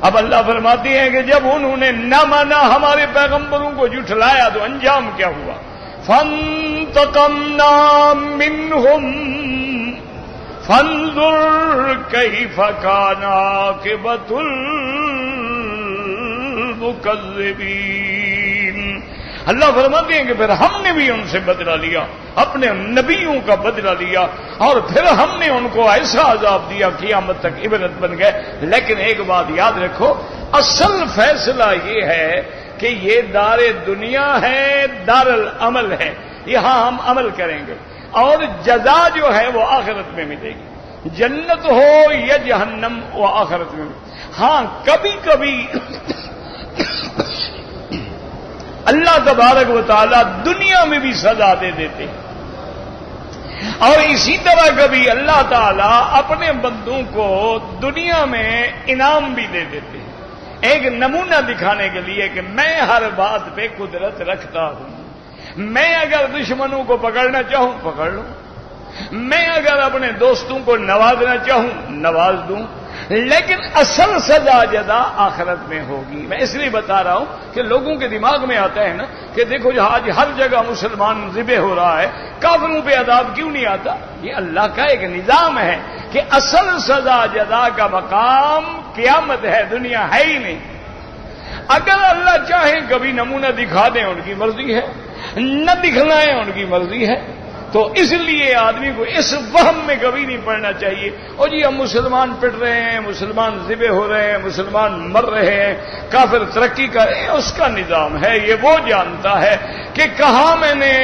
اب اللہ فرماتی ہے کہ جب انہوں نے نہ مانا, ہمارے پیغمبروں کو جھٹلایا, تو انجام کیا ہوا؟ فانتقمنا منهم فانظر كيف كان عاقبة المكذبين. اللہ فرماتے ہیں کہ پھر ہم نے بھی ان سے بدلہ لیا، اپنے نبیوں کا بدلہ لیا، اور پھر ہم نے ان کو ایسا عذاب دیا قیامت تک عبرت بن گئے. لیکن ایک بات یاد رکھو، اصل فیصلہ یہ ہے کہ یہ دار دنیا ہے، دار العمل ہے، یہاں ہم عمل کریں گے، اور جزا جو ہے وہ آخرت میں ملے گی، جنت ہو یا جہنم وہ آخرت میں. ہاں کبھی کبھی اللہ تبارک و تعالی دنیا میں بھی سزا دے دیتے ہیں، اور اسی طرح کبھی اللہ تعالی اپنے بندوں کو دنیا میں انعام بھی دے دیتے ہیں، ایک نمونہ دکھانے کے لیے کہ میں ہر بات پہ قدرت رکھتا ہوں. میں اگر دشمنوں کو پکڑنا چاہوں پکڑ لوں، میں اگر اپنے دوستوں کو نوازنا چاہوں نواز دوں، لیکن اصل سزا جزا آخرت میں ہوگی. میں اس لیے بتا رہا ہوں کہ لوگوں کے دماغ میں آتا ہے نا کہ دیکھو آج ہر جگہ مسلمان ذبح ہو رہا ہے، کافروں پہ عذاب کیوں نہیں آتا؟ یہ اللہ کا ایک نظام ہے کہ اصل سزا جزا کا مقام قیامت ہے، دنیا ہے ہی نہیں. اگر اللہ چاہیں کبھی نمونہ دکھا دیں ان کی مرضی ہے، نہ دکھلائیں ان کی مرضی ہے. تو اس لیے آدمی کو اس وہم میں کبھی نہیں پڑنا چاہیے اور جی ہم مسلمان پٹ رہے ہیں، مسلمان ذبح ہو رہے ہیں، مسلمان مر رہے ہیں، کافر ترقی کر رہے ہیں. اس کا نظام ہے، یہ وہ جانتا ہے کہ کہاں میں نے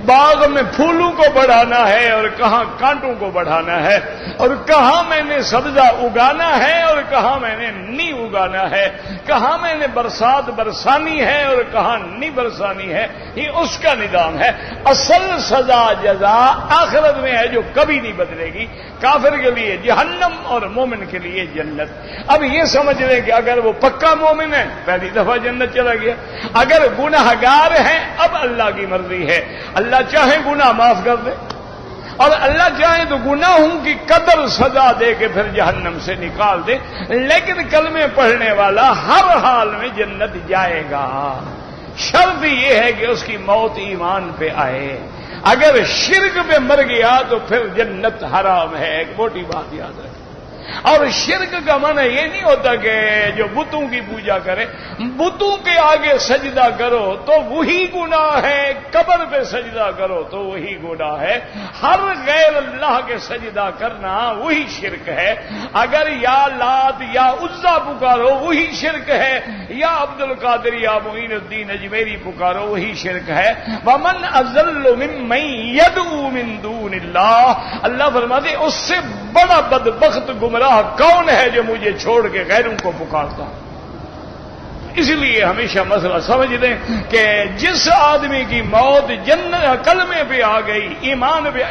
باغ میں پھولوں کو بڑھانا ہے اور کہاں کانٹوں کو بڑھانا ہے، اور کہاں میں نے سبزہ اگانا ہے اور کہاں میں نے نہیں اگانا ہے، کہاں میں نے برسات برسانی ہے اور کہاں نہیں برسانی ہے. یہ اس کا نظام ہے. اصل سزا جزا آخرت میں ہے جو کبھی نہیں بدلے گی. کافر کے لیے جہنم اور مومن کے لیے جنت. اب یہ سمجھ لیں کہ اگر وہ پکا مومن ہے پہلی دفعہ جنت چلا گیا، اگر گناہ گار ہیں اب اللہ کی مرضی ہے، اللہ چاہے گناہ معاف کر دے، اور اللہ چاہے تو گناہوں کی قدر سزا دے کے پھر جہنم سے نکال دے. لیکن کلمے پڑھنے والا ہر حال میں جنت جائے گا. شرط یہ ہے کہ اس کی موت ایمان پہ آئے. اگر شرک پہ مر گیا تو پھر جنت حرام ہے. ایک موٹی بات یاد رکھیں. اور شرک کا معنی یہ نہیں ہوتا کہ جو بتوں کی پوجا کرے، بتوں کے آگے سجدہ کرو تو وہی گناہ ہے، قبر پہ سجدہ کرو تو وہی گناہ ہے. ہر غیر اللہ کے سجدہ کرنا وہی شرک ہے. اگر یا لات یا عزا پکارو وہی شرک ہے، یا عبد القادر یا معین الدین اجمیری پکارو وہی شرک ہے. ومن اضل ممن يدعو من دون اللہ، اللہ فرماتے اس سے بڑا بدبخت گمراہ کون ہے جو مجھے چھوڑ کے غیروں کو پکارتا. اس لیے ہمیشہ مسئلہ سمجھ لیں کہ جس آدمی کی موت جنت کلمے پہ آ گئی، ایمان پہ،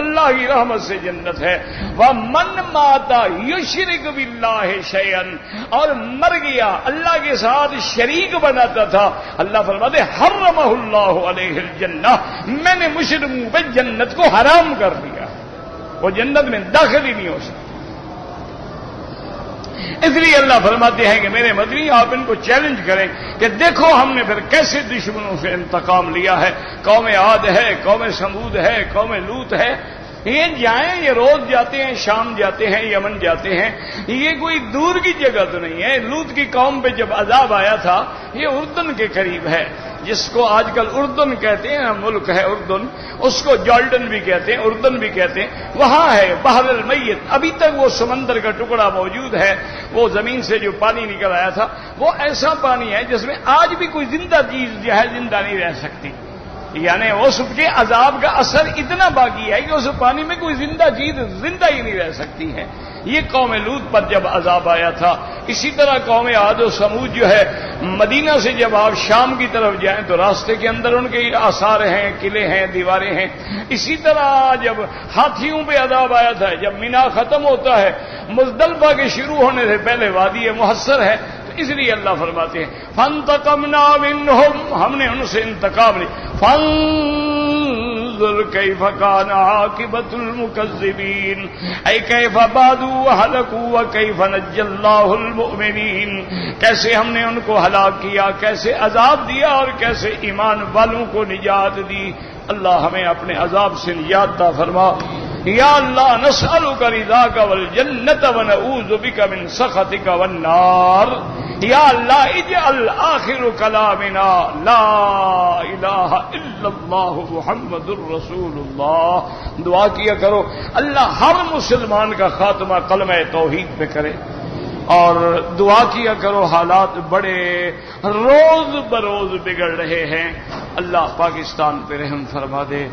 اللہ کی رحمت سے جنت ہے. وَمَن مَاتَ يُشْرِكُ بِاللَّهِ شَيْئًا، اور مر گیا اللہ کے ساتھ شریک بناتا تھا، اللہ فرماتے حرمہ اللہ علیہ الجنہ، میں نے مشرکوں پہ جنت کو حرام کر دیا، وہ جنت میں داخل ہی نہیں ہو سکتا. اس لیے اللہ فرماتے ہیں کہ میرے مدنی آپ ان کو چیلنج کریں کہ دیکھو ہم نے پھر کیسے دشمنوں سے انتقام لیا ہے. قوم عاد ہے، قوم سمود ہے، قوم لوط ہے. یہ جائیں، یہ روز جاتے ہیں، شام جاتے ہیں، یمن جاتے ہیں، یہ کوئی دور کی جگہ تو نہیں ہے. لوط کی قوم پہ جب عذاب آیا تھا یہ اردن کے قریب ہے، جس کو آج کل اردن کہتے ہیں، ملک ہے اردن، اس کو جارڈن بھی کہتے ہیں، اردن بھی کہتے ہیں. وہاں ہے بحر المیت، ابھی تک وہ سمندر کا ٹکڑا موجود ہے. وہ زمین سے جو پانی نکل آیا تھا وہ ایسا پانی ہے جس میں آج بھی کوئی زندہ چیز جو ہے زندہ نہیں رہ سکتی. یعنی اس کے عذاب کا اثر اتنا باقی ہے کہ اس پانی میں کوئی زندہ چیز زندہ ہی نہیں رہ سکتی ہے. یہ قوم لوط پر جب عذاب آیا تھا. اسی طرح قوم عاد و سمود جو ہے، مدینہ سے جب آپ شام کی طرف جائیں تو راستے کے اندر ان کے آثار ہیں، قلعے ہیں، دیواریں ہیں. اسی طرح جب ہاتھیوں پہ عذاب آیا تھا، جب مینا ختم ہوتا ہے، مزدلفہ کے شروع ہونے سے پہلے وادی محصر ہے. اس لیے اللہ فرماتے ہیں فانتقمنا منہم، ہم نے ان سے انتقام لیا. فانظر انظر کیف کان عاقبۃ المکذبین، اے کیف بادوا وہلکوا وکیف نجی اللہ المؤمنین، کیسے ہم نے ان کو ہلاک کیا، کیسے عذاب دیا اور کیسے ایمان والوں کو نجات دی۔ اللہ ہمیں اپنے عذاب سے نجات عطا فرما۔ یا اللہ نسألک رضاک والجنۃ ونعوذ بک من سخطک والنار۔ یا اللہ اجعل آخر کلامنا لا الہ الا اللہ محمد الرسول اللہ۔ دعا کیا کرو اللہ ہر مسلمان کا خاتمہ کلمہ توحید پہ کرے، اور دعا کیا کرو حالات بڑے روز بروز بگڑ رہے ہیں، اللہ پاکستان پہ رحم فرما دے۔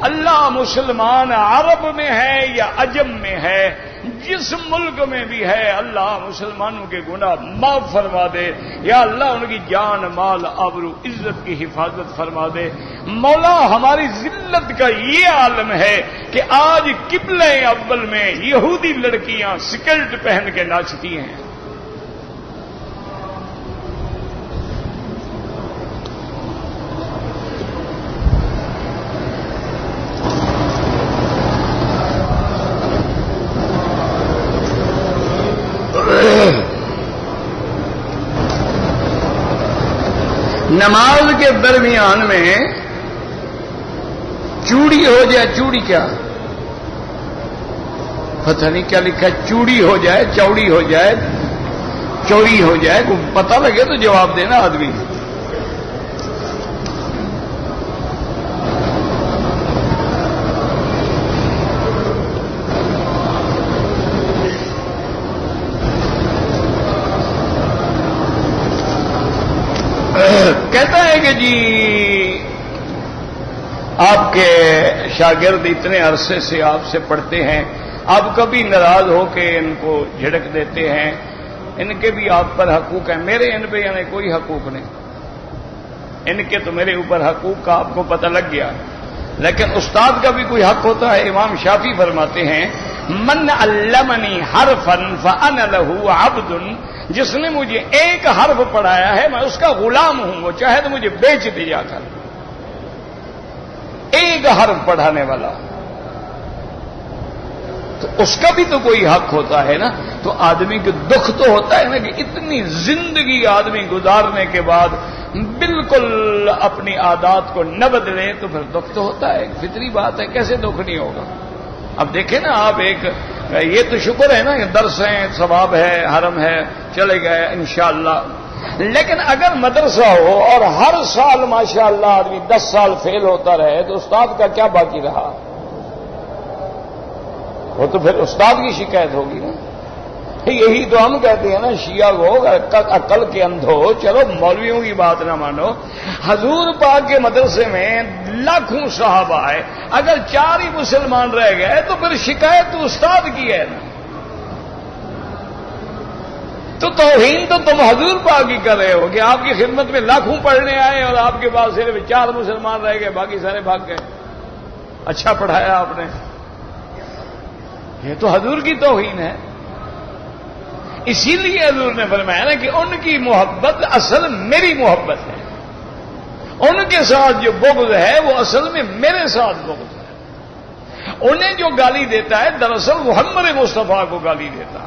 اللہ مسلمان عرب میں ہے یا عجم میں ہے، جس ملک میں بھی ہے اللہ مسلمانوں کے گناہ معاف فرما دے۔ یا اللہ ان کی جان مال آبرو عزت کی حفاظت فرما دے۔ مولا ہماری ذلت کا یہ عالم ہے کہ آج قبلہ اول میں یہودی لڑکیاں سکرٹ پہن کے ناچتی ہیں۔ نماز کے درمیان میں چوڑی ہو جائے، چوڑی کیا پتہ نہیں کیا لکھا ہے، چوڑی ہو جائے، چوڑی ہو جائے، چوری ہو جائے، کو پتہ لگے تو جواب دینا آدمی۔ کہتا ہے کہ جی آپ کے شاگرد اتنے عرصے سے آپ سے پڑھتے ہیں، آپ کبھی ناراض ہو کے ان کو جھڑک دیتے ہیں، ان کے بھی آپ پر حقوق ہیں، میرے ان پہ یعنی کوئی حقوق نہیں، ان کے تو میرے اوپر حقوق کا آپ کو پتہ لگ گیا، لیکن استاد کا بھی کوئی حق ہوتا ہے۔ امام شافعی فرماتے ہیں من علمنی حرفا فانا له عبد، جس نے مجھے ایک حرف پڑھایا ہے میں اس کا غلام ہوں، وہ چاہے تو مجھے بیچ دے جا کر، ایک حرف پڑھانے والا، تو اس کا بھی تو کوئی حق ہوتا ہے نا۔ تو آدمی کو دکھ تو ہوتا ہے نا کہ اتنی زندگی آدمی گزارنے کے بعد بالکل اپنی عادات کو نہ بدلے تو پھر دکھ تو ہوتا ہے، فطری بات ہے، کیسے دکھ نہیں ہوگا۔ اب دیکھیں نا آپ، ایک یہ تو شکر ہے نا کہ درس ہیں، ثواب ہے، حرم ہے، چلے گئے انشاءاللہ، لیکن اگر مدرسہ ہو اور ہر سال ماشاءاللہ آدمی 10 سال فیل ہوتا رہے تو استاد کا کیا باقی رہا؟ وہ تو پھر استاد کی شکایت ہوگی نا۔ یہی تو ہم کہتے ہیں نا شیعہ کو عقل کے اندھو، چلو مولویوں کی بات نہ مانو، حضور پاک کے مدرسے میں لاکھوں صحابہ آئے، اگر 4 ہی مسلمان رہ گئے تو پھر شکایت تو استاد کی ہے نا۔ تو توہین تو تم حضور پاک کی کر رہے ہو کہ آپ کی خدمت میں لاکھوں پڑھنے آئے اور آپ کے پاس صرف 4 مسلمان رہ گئے، باقی سارے بھاگ گئے، اچھا پڑھایا آپ نے، یہ تو حضور کی توہین ہے۔ اسی لیے حضور نے فرمایا نا کہ ان کی محبت اصل میری محبت ہے، ان کے ساتھ جو بغض ہے وہ اصل میں میرے ساتھ بغض ہے۔ انہیں جو گالی دیتا ہے دراصل محمد مصطفیٰ کو گالی دیتا۔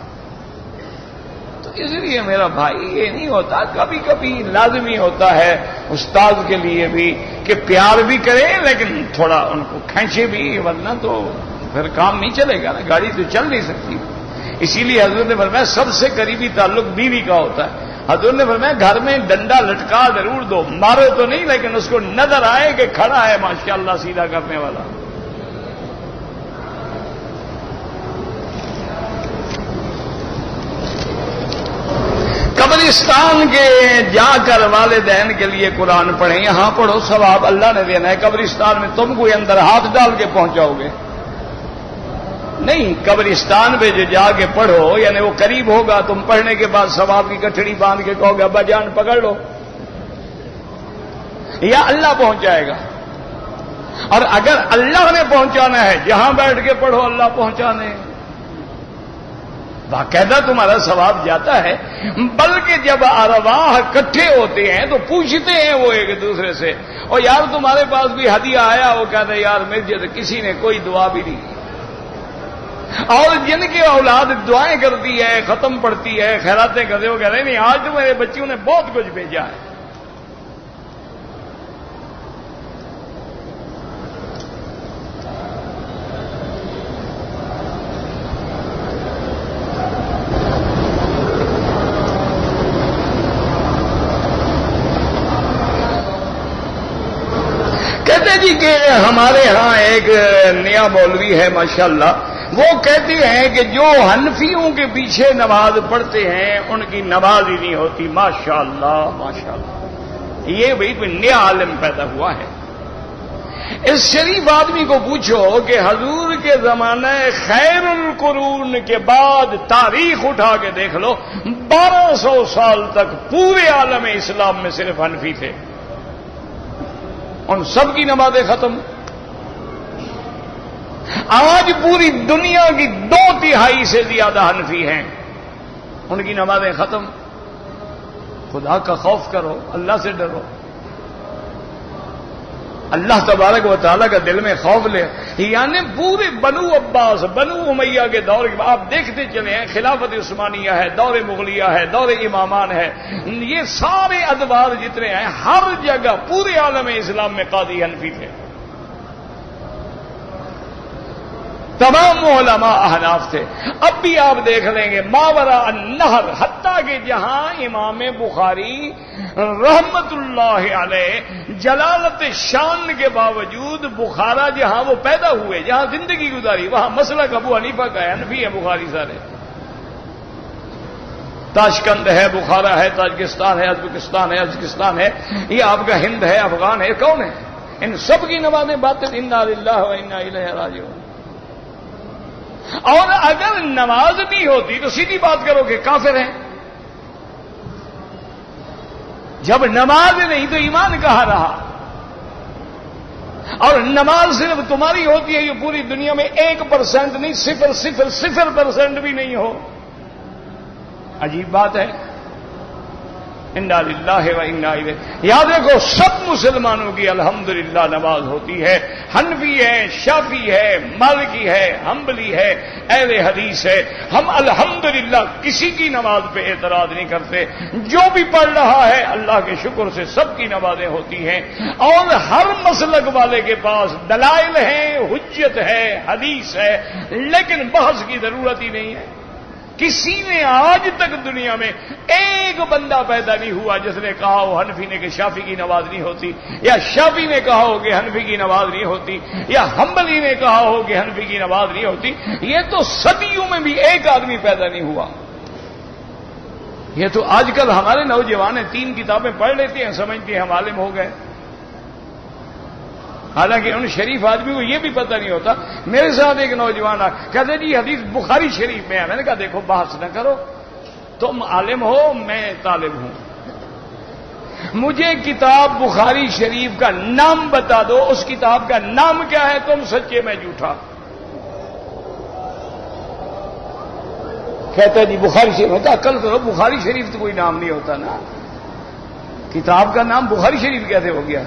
تو اس لیے میرا بھائی یہ نہیں ہوتا، کبھی کبھی لازمی ہوتا ہے استاد کے لیے بھی کہ پیار بھی کرے لیکن تھوڑا ان کو کھینچے بھی، ورنہ تو پھر کام نہیں چلے گا نا، گاڑی تو چل نہیں سکتی۔ اسی لیے حضور نے فرمایا سب سے قریبی تعلق بیوی کا ہوتا ہے۔ حضور نے فرمایا گھر میں ڈنڈا لٹکا ضرور دو، مارو تو نہیں لیکن اس کو نظر آئے کہ کھڑا ہے ماشاءاللہ سیدھا کرنے والا۔ قبرستان کے جا کر والدین کے لیے قرآن پڑھیں، یہاں پڑھو ثواب اللہ نے دینا ہے، قبرستان میں تم کوئی اندر ہاتھ ڈال کے پہنچاؤ گے نہیں، قبرستان پہ جو جا کے پڑھو یعنی وہ قریب ہوگا، تم پڑھنے کے بعد ثواب کی گٹھڑی باندھ کے کہو گے ابا جان پکڑ لو، یا اللہ پہنچائے گا۔ اور اگر اللہ نے پہنچانا ہے جہاں بیٹھ کے پڑھو اللہ پہنچانے، باقاعدہ تمہارا ثواب جاتا ہے. بلکہ جب ارواح اکٹھے ہوتے ہیں تو پوچھتے ہیں وہ ایک دوسرے سے، اور یار تمہارے پاس بھی ہدیہ آیا؟ وہ کہتے ہیں یار مجھے کسی نے کوئی دعا بھی نہیں کی. اور جن کی اولاد دعائیں کرتی ہے، ختم پڑھتی ہے، خیراتیں کرتے، وہ کہہ رہے ہیں نہیں آج تو میرے بچیوں نے بہت کچھ بھیجا ہے. جی کہ ہمارے ہاں ایک نیا مولوی ہے ماشاءاللہ، وہ کہتے ہیں کہ جو حنفیوں کے پیچھے نماز پڑھتے ہیں ان کی نماز ہی نہیں ہوتی. ماشاءاللہ ماشاءاللہ، یہ بھئی کوئی نیا عالم پیدا ہوا ہے. اس شریف آدمی کو پوچھو کہ حضور کے زمانہ خیر القرون کے بعد تاریخ اٹھا کے دیکھ لو، 1200 سال تک پورے عالم اسلام میں صرف حنفی تھے. ان سب کی نمازیں ختم. آج پوری دنیا کی 2/3 سے زیادہ حنفی ہیں، ان کی نمازیں ختم. خدا کا خوف کرو، اللہ سے ڈرو. اللہ تبارک و تعالیٰ کا دل میں خوف لے. یعنی پورے بنو عباس، بنو امیہ کے دور کے آپ دیکھتے چلے ہیں، خلافت عثمانیہ ہے، دور مغلیہ ہے، دور امامان ہے، یہ سارے ادوار جتنے ہیں ہر جگہ پورے عالم اسلام میں قاضی حنفی تھے. تمام علماء احناف تھے. اب بھی آپ دیکھ لیں گے ماورا النہر، حتیٰ کہ جہاں امام بخاری رحمت اللہ علیہ جلالت شان کے باوجود بخارا جہاں وہ پیدا ہوئے، جہاں زندگی گزاری، وہاں مسلک ابو حنیفہ کا ہے، حنفی ہے بخاری سارے. تاشکند ہے، بخارا ہے، تاجکستان ہے، ازبکستان ہے، ازبکستان ہے، یہ آپ کا ہند ہے، افغان ہے، کون ہے؟ ان سب کی نمازیں باطل. انا للہ و انا الیہ راجعون. اور اگر نماز نہیں ہوتی تو سیدھی بات کرو کہ کافر ہیں. جب نماز نہیں تو ایمان کہاں رہا؟ اور نماز صرف تمہاری ہوتی ہے، یہ پوری دنیا میں 1% نہیں، 0.00% بھی نہیں ہو. عجیب بات ہے. انا للہ و انا الیہ. یاد رکھو سب مسلمانوں کی الحمدللہ نماز ہوتی ہے. حنفی ہے، شافعی ہے، مالکی ہے، حنبلی ہے، اہل حدیث ہے. ہم الحمدللہ کسی کی نماز پہ اعتراض نہیں کرتے. جو بھی پڑھ رہا ہے اللہ کے شکر سے سب کی نمازیں ہوتی ہیں. اور ہر مسلک والے کے پاس دلائل ہیں، حجت ہے، حدیث ہے، لیکن بحث کی ضرورت ہی نہیں ہے. کسی نے آج تک دنیا میں ایک بندہ پیدا نہیں ہوا جس نے کہا ہو حنفی نے کہ شافعی کی نماز نہیں ہوتی، یا شافعی نے کہا ہو کہ حنفی کی نماز نہیں ہوتی، یا حنبلی نے کہا ہو کہ حنفی کی نماز نہیں ہوتی. یہ تو صدیوں میں بھی ایک آدمی پیدا نہیں ہوا. یہ تو آج کل ہمارے نوجوان 3 کتابیں پڑھ لیتے ہیں، سمجھتے ہیں ہم عالم ہو گئے. حالانکہ ان شریف آدمی کو یہ بھی پتہ نہیں ہوتا. میرے ساتھ ایک نوجوان کہتے جی حدیث بخاری شریف میں ہے. میں نے کہا دیکھو بحث نہ کرو، تم عالم ہو، میں طالب ہوں. مجھے کتاب بخاری شریف کا نام بتا دو، اس کتاب کا نام کیا ہے؟ تم سچے میں جھوٹا. کہتا ہے جی بخاری شریف. ہوتا عقل کرو، بخاری شریف تو کوئی نام نہیں ہوتا نا. کتاب کا نام بخاری شریف کیسے ہو گیا؟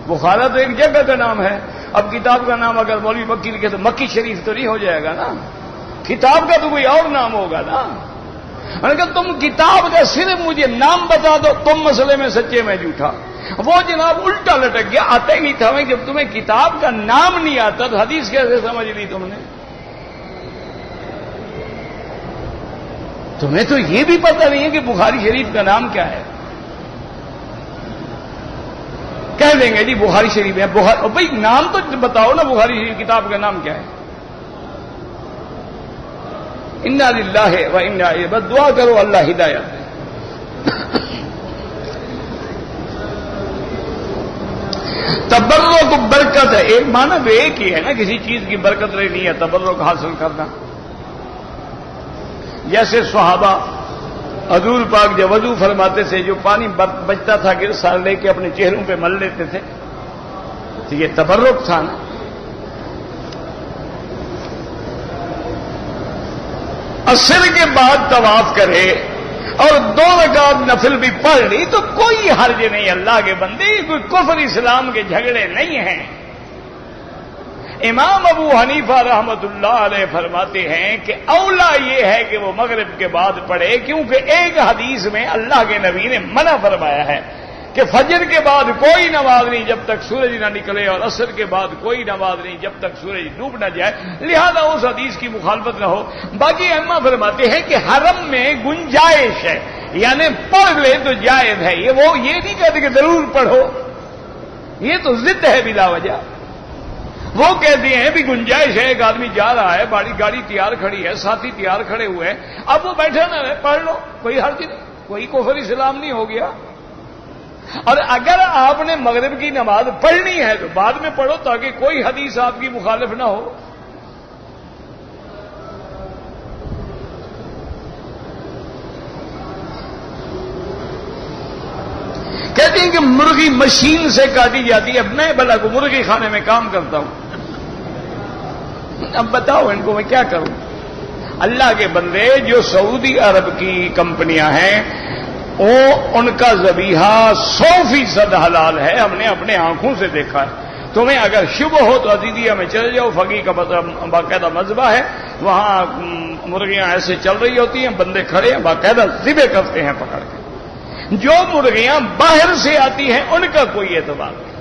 بخارا تو ایک جگہ کا نام ہے. اب کتاب کا نام اگر مولوی مکی لکھے تو مکی شریف تو نہیں ہو جائے گا نا. کتاب کا تو کوئی اور نام ہوگا نا. میں نے کہا تم کتاب کا صرف مجھے نام بتا دو، تم مسئلے میں سچے میں جھوٹا. وہ جناب الٹا لٹک گیا، آتا ہی نہیں تھا. جب تمہیں کتاب کا نام نہیں آتا تو حدیث کیسے سمجھ لی تم نے؟ تمہیں تو یہ بھی پتہ نہیں ہے کہ بخاری شریف کا نام کیا ہے. کہہ دیں گے جی بخاری شریف ہے. بھائی نام تو بتاؤ نا، بخاری شریف کتاب کا نام کیا ہے؟ انا للہ و انا الیہ. بس دعا کرو اللہ ہدایت دے. تبرک برکت ہے. ایک معنی تو ایک ہی ہے نا، کسی چیز کی برکت لینی ہے، تبرک حاصل کرنا. جیسے صحابہ حضور پاک جب وضو فرماتے تھے، جو پانی بچتا تھا کہ سار لے کے اپنے چہروں پہ مل لیتے تھے، تو یہ تبرک تھا نا. عصر کے بعد طواف کرے اور 2 رکعت نفل بھی پڑھ لی تو کوئی حرج نہیں اللہ کے بندے، کوئی کفر اسلام کے جھگڑے نہیں ہیں۔ امام ابو حنیفہ رحمت اللہ علیہ فرماتے ہیں کہ اولا یہ ہے کہ وہ مغرب کے بعد پڑھے، کیونکہ ایک حدیث میں اللہ کے نبی نے منع فرمایا ہے کہ فجر کے بعد کوئی نماز نہیں جب تک سورج نہ نکلے، اور عصر کے بعد کوئی نماز نہیں جب تک سورج ڈوب نہ جائے، لہذا اس حدیث کی مخالفت نہ ہو۔ باقی ائمہ فرماتے ہیں کہ حرم میں گنجائش ہے، یعنی پڑھ لے تو جائز ہے، یہ نہیں کہتے کہ ضرور پڑھو، یہ تو ضد ہے بلا وجہ۔ وہ کہتے ہیں بھی گنجائش ہے، ایک آدمی جا رہا ہے، بڑی گاڑی تیار کھڑی ہے، ساتھی تیار کھڑے ہوئے ہیں، اب وہ بیٹھا نہ رہے، پڑھ لو، کوئی حرج نہیں، کوئی کفر اسلام نہیں ہو گیا۔ اور اگر آپ نے مغرب کی نماز پڑھنی ہے تو بعد میں پڑھو تاکہ کوئی حدیث آپ کی مخالف نہ ہو۔ کہتے ہیں کہ مرغی مشین سے کاٹی جاتی ہے، اب میں بھلا کو مرغی خانے میں کام کرتا ہوں، اب بتاؤ ان کو میں کیا کروں؟ اللہ کے بندے، جو سعودی عرب کی کمپنیاں ہیں وہ ان کا ذبیحہ 100% حلال ہے، ہم نے اپنے آنکھوں سے دیکھا ہے۔ تمہیں اگر شبہ ہو تو عزیزیہ میں چلے جاؤ، فقیہ کا باقاعدہ مذبح ہے، وہاں مرغیاں ایسے چل رہی ہوتی ہیں، بندے کھڑے ہیں باقاعدہ ذبح کرتے ہیں پکڑ کے۔ جو مرغیاں باہر سے آتی ہیں ان کا کوئی اعتبار نہیں۔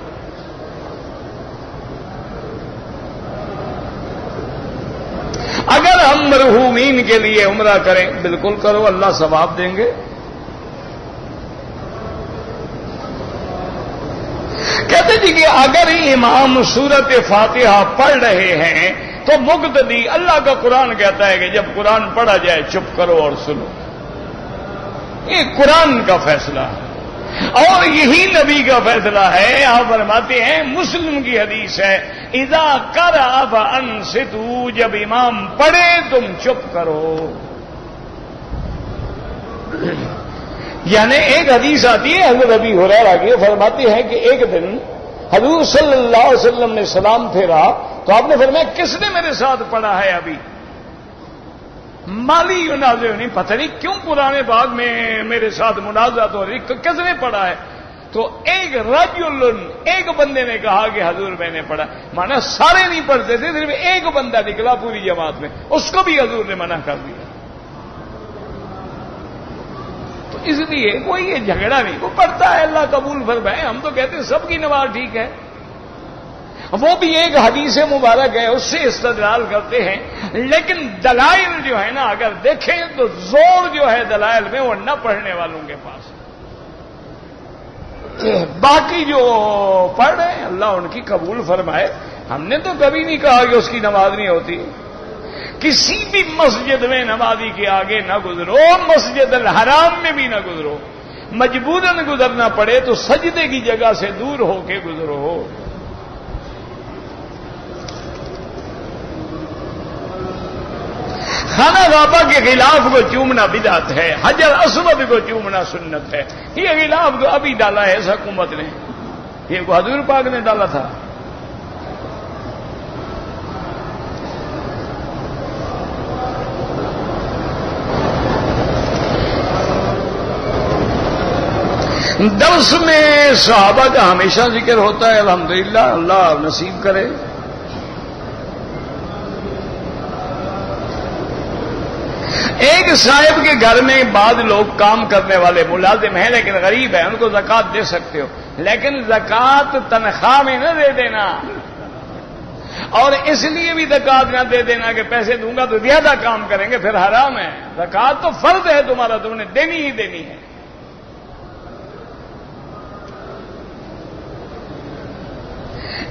اگر ہم مرحومین کے لیے عمرہ کریں بالکل کرو، اللہ ثواب دیں گے۔ کہتے جی کہ اگر امام سورت فاتحہ پڑھ رہے ہیں تو مقتدی، اللہ کا قرآن کہتا ہے کہ جب قرآن پڑھا جائے چپ کرو اور سنو، یہ قرآن کا فیصلہ ہے اور یہی نبی کا فیصلہ ہے۔ آپ فرماتے ہیں، مسلم کی حدیث ہے، اذا قرأ فانصتوا، جب امام پڑھے تم چپ کرو۔ یعنی ایک حدیث آتی ہے حضرت ابی ہریرہ کی، فرماتے ہیں کہ ایک دن حضور صلی اللہ علیہ وسلم نے سلام پھیرا تو آپ نے فرمایا کس نے میرے ساتھ پڑھا ہے ابھی؟ مالی ینازع نہیں، پتہ نہیں کیوں پرانے باغ میں میرے ساتھ منازعت ہو رہی، کس نے پڑھا ہے؟ تو ایک رجل، ایک بندے نے کہا کہ حضور میں نے پڑھا، مانا سارے نہیں پڑھتے تھے، صرف ایک بندہ نکلا پوری جماعت میں، اس کو بھی حضور نے منع کر دیا۔ تو اس لیے کوئی یہ جھگڑا نہیں، وہ پڑھتا ہے اللہ قبول فرمائے، ہم تو کہتے ہیں سب کی نماز ٹھیک ہے۔ وہ بھی ایک حدیث مبارک ہے، اس سے استدلال کرتے ہیں، لیکن دلائل جو ہے نا اگر دیکھیں تو زور جو ہے دلائل میں وہ نہ پڑھنے والوں کے پاس۔ باقی جو پڑھ رہے ہیں اللہ ان کی قبول فرمائے، ہم نے تو کبھی نہیں کہا کہ اس کی نماز نہیں ہوتی۔ کسی بھی مسجد میں نمازی کے آگے نہ گزرو، مسجد الحرام میں بھی نہ گزرو، مجبوراً گزرنا پڑے تو سجدے کی جگہ سے دور ہو کے گزرو۔ خانہ کعبہ کے غلاف کو چومنا بدعت ہے، حجر اسود کو چومنا سنت ہے۔ یہ غلاف تو ابھی ڈالا ہے اس حکومت نے، یہ حضور پاک نے ڈالا تھا۔ درس میں صحابہ کا ہمیشہ ذکر ہوتا ہے، الحمدللہ، اللہ نصیب کرے۔ ایک صاحب کے گھر میں بعض لوگ کام کرنے والے ملازم ہیں لیکن غریب ہیں، ان کو زکوٰۃ دے سکتے ہو، لیکن زکوٰۃ تنخواہ میں نہ دے دینا، اور اس لیے بھی زکوٰۃ نہ دے دینا کہ پیسے دوں گا تو زیادہ کام کریں گے، پھر حرام ہے۔ زکوٰۃ تو فرض ہے تمہارا، تم نے دینی ہی دینی ہے۔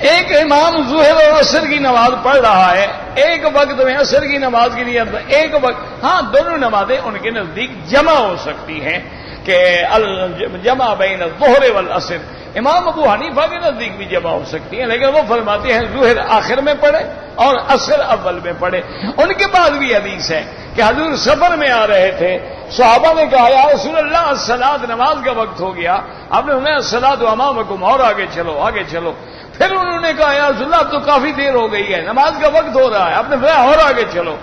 ایک امام ظہر اور عصر کی نماز پڑھ رہا ہے، ایک وقت میں عصر کی نماز کی نیت، ایک وقت، ہاں دونوں نمازیں ان کے نزدیک جمع ہو سکتی ہیں کہ جمع بین الظہر والعصر، امام ابو حنیفہ کے نزدیک بھی جمع ہو سکتی ہیں، لیکن وہ فرماتے ہیں ظہر آخر میں پڑھے اور عصر اول میں پڑھے۔ ان کے بعد بھی حدیث ہے کہ حضور سفر میں آ رہے تھے، صحابہ نے کہا یا رسول اللہ الصلاۃ، نماز کا وقت ہو گیا، آپ نے انہیں الصلاۃ امامکم، اور آگے چلو آگے چلو۔ پھر انہوں نے کہا یا رسول اللہ اب تو کافی دیر ہو گئی ہے، نماز کا وقت ہو رہا ہے، آپ نے فرمایا اور آگے چلو۔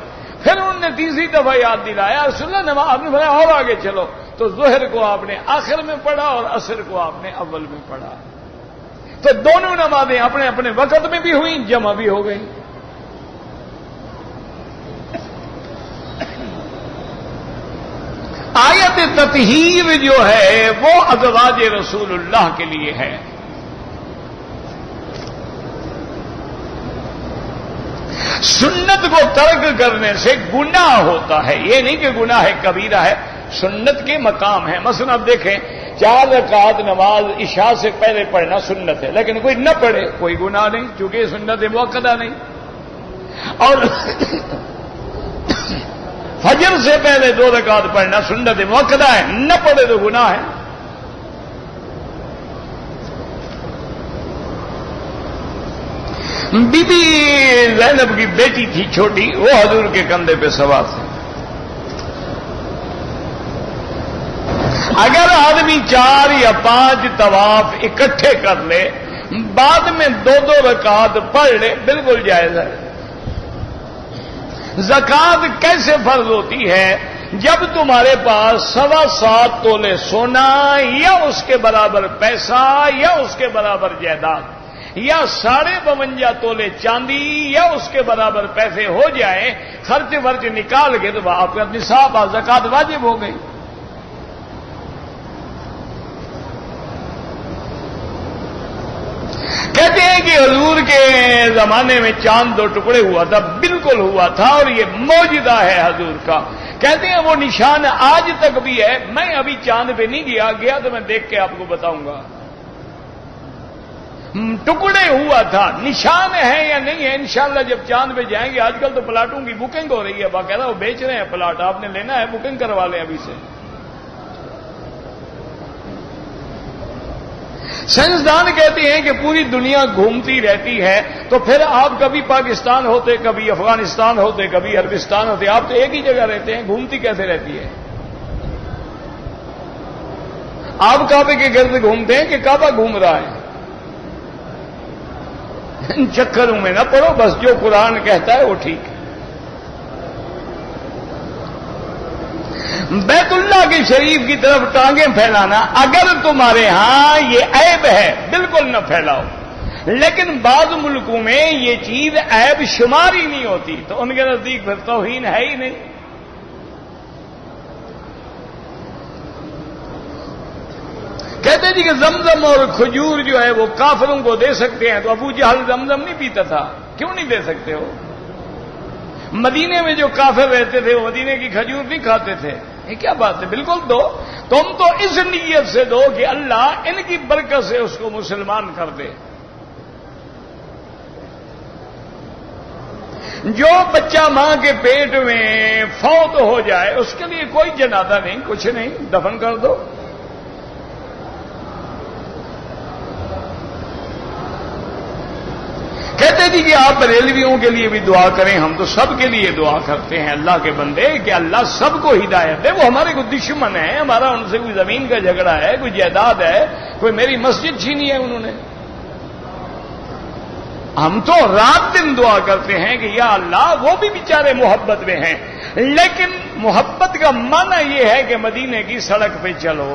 پھر انہوں نے تیسری دفعہ یاد دلایا رسول اللہ نماز، آپ نے فرمایا اور آگے چلو، تو ظہر کو آپ نے آخر میں پڑھا اور عصر کو آپ نے اول میں پڑھا، تو دونوں نمازیں اپنے اپنے وقت میں بھی ہوئیں، جمع بھی ہو گئی۔ آیت تطہیر جو ہے وہ ازواج رسول اللہ کے لیے ہے۔ سنت کو ترک کرنے سے گناہ ہوتا ہے، یہ نہیں کہ گناہ ہے کبیرہ ہے، سنت کے مقام ہے۔ مثلا آپ دیکھیں 4 رکعت نماز عشاء سے پہلے پڑھنا سنت ہے، لیکن کوئی نہ پڑھے کوئی گناہ نہیں، چونکہ یہ سنت موقدہ نہیں۔ اور فجر سے پہلے 2 رکعت پڑھنا سنت موقدہ ہے، نہ پڑھے تو گناہ ہے۔ بی بی زینب کی بیٹی تھی چھوٹی، وہ حضور کے کندھے پہ سوار تھی۔ اگر آدمی 4 یا 5 طواف اکٹھے کر لے، بعد میں 2 رکعت پڑھ لے، بالکل جائز ہے۔ زکات کیسے فرض ہوتی ہے؟ جب تمہارے پاس 7.25 تولے سونا یا اس کے برابر پیسہ یا اس کے برابر جائیداد یا 52.5 تولے چاندی یا اس کے برابر پیسے ہو جائیں، خرچ ورچ نکال کے تو آپ کا نصاب زکات واجب ہو گئی۔ کہتے ہیں کہ حضور کے زمانے میں چاند 2 ٹکڑے ہوا تھا، بالکل ہوا تھا، اور یہ معجزہ ہے حضور کا۔ کہتے ہیں وہ نشان آج تک بھی ہے، میں ابھی چاند پہ نہیں گیا تو میں دیکھ کے آپ کو بتاؤں گا۔ ٹکڑے ہوا تھا، نشان ہے یا نہیں ہے انشاءاللہ جب چاند پہ جائیں گے۔ آج کل تو پلاٹوں کی بکنگ ہو رہی ہے، باقاعدہ وہ بیچ رہے ہیں پلاٹ، آپ نے لینا ہے بکنگ کروا لیں ابھی سے۔ سائنسدان کہتے ہیں کہ پوری دنیا گھومتی رہتی ہے، تو پھر آپ کبھی پاکستان ہوتے، کبھی افغانستان ہوتے، کبھی عربستان ہوتے، آپ تو ایک ہی جگہ رہتے ہیں، گھومتی کیسے رہتی ہے؟ آپ کعبے کے گرد گھومتے ہیں کہ کعبہ گھوم رہا ہے؟ ان چکروں میں نہ پڑو، بس جو قرآن کہتا ہے وہ ٹھیک ہے۔ بیت اللہ کے شریف کی طرف ٹانگیں پھیلانا اگر تمہارے ہاں یہ عیب ہے بالکل نہ پھیلاؤ، لیکن بعض ملکوں میں یہ چیز عیب شمار ہی نہیں ہوتی، تو ان کے نزدیک پھر توہین ہے ہی نہیں۔ کہتے جی کہ زمزم اور کھجور جو ہے وہ کافروں کو دے سکتے ہیں، تو ابو جہل زمزم نہیں پیتا تھا، کیوں نہیں دے سکتے ہو؟ مدینے میں جو کافر رہتے تھے وہ مدینے کی کھجور نہیں کھاتے تھے، یہ کیا بات ہے؟ بالکل دو، تم تو اس نیت سے دو کہ اللہ ان کی برکت سے اس کو مسلمان کر دے۔ جو بچہ ماں کے پیٹ میں فوت ہو جائے اس کے لیے کوئی جنازہ نہیں، کچھ نہیں، دفن کر دو۔ کہتے جی کہ آپ بریلویوں کے لیے بھی دعا کریں، ہم تو سب کے لیے دعا کرتے ہیں اللہ کے بندے کہ اللہ سب کو ہدایت دے۔ وہ ہمارے کوئی دشمن ہیں، ہمارا ان سے کوئی زمین کا جھگڑا ہے، کوئی جائیداد ہے، کوئی میری مسجد چھینی ہے انہوں نے۔ ہم تو رات دن دعا کرتے ہیں کہ یا اللہ وہ بھی بیچارے محبت میں ہیں، لیکن محبت کا معنی یہ ہے کہ مدینے کی سڑک پہ چلو۔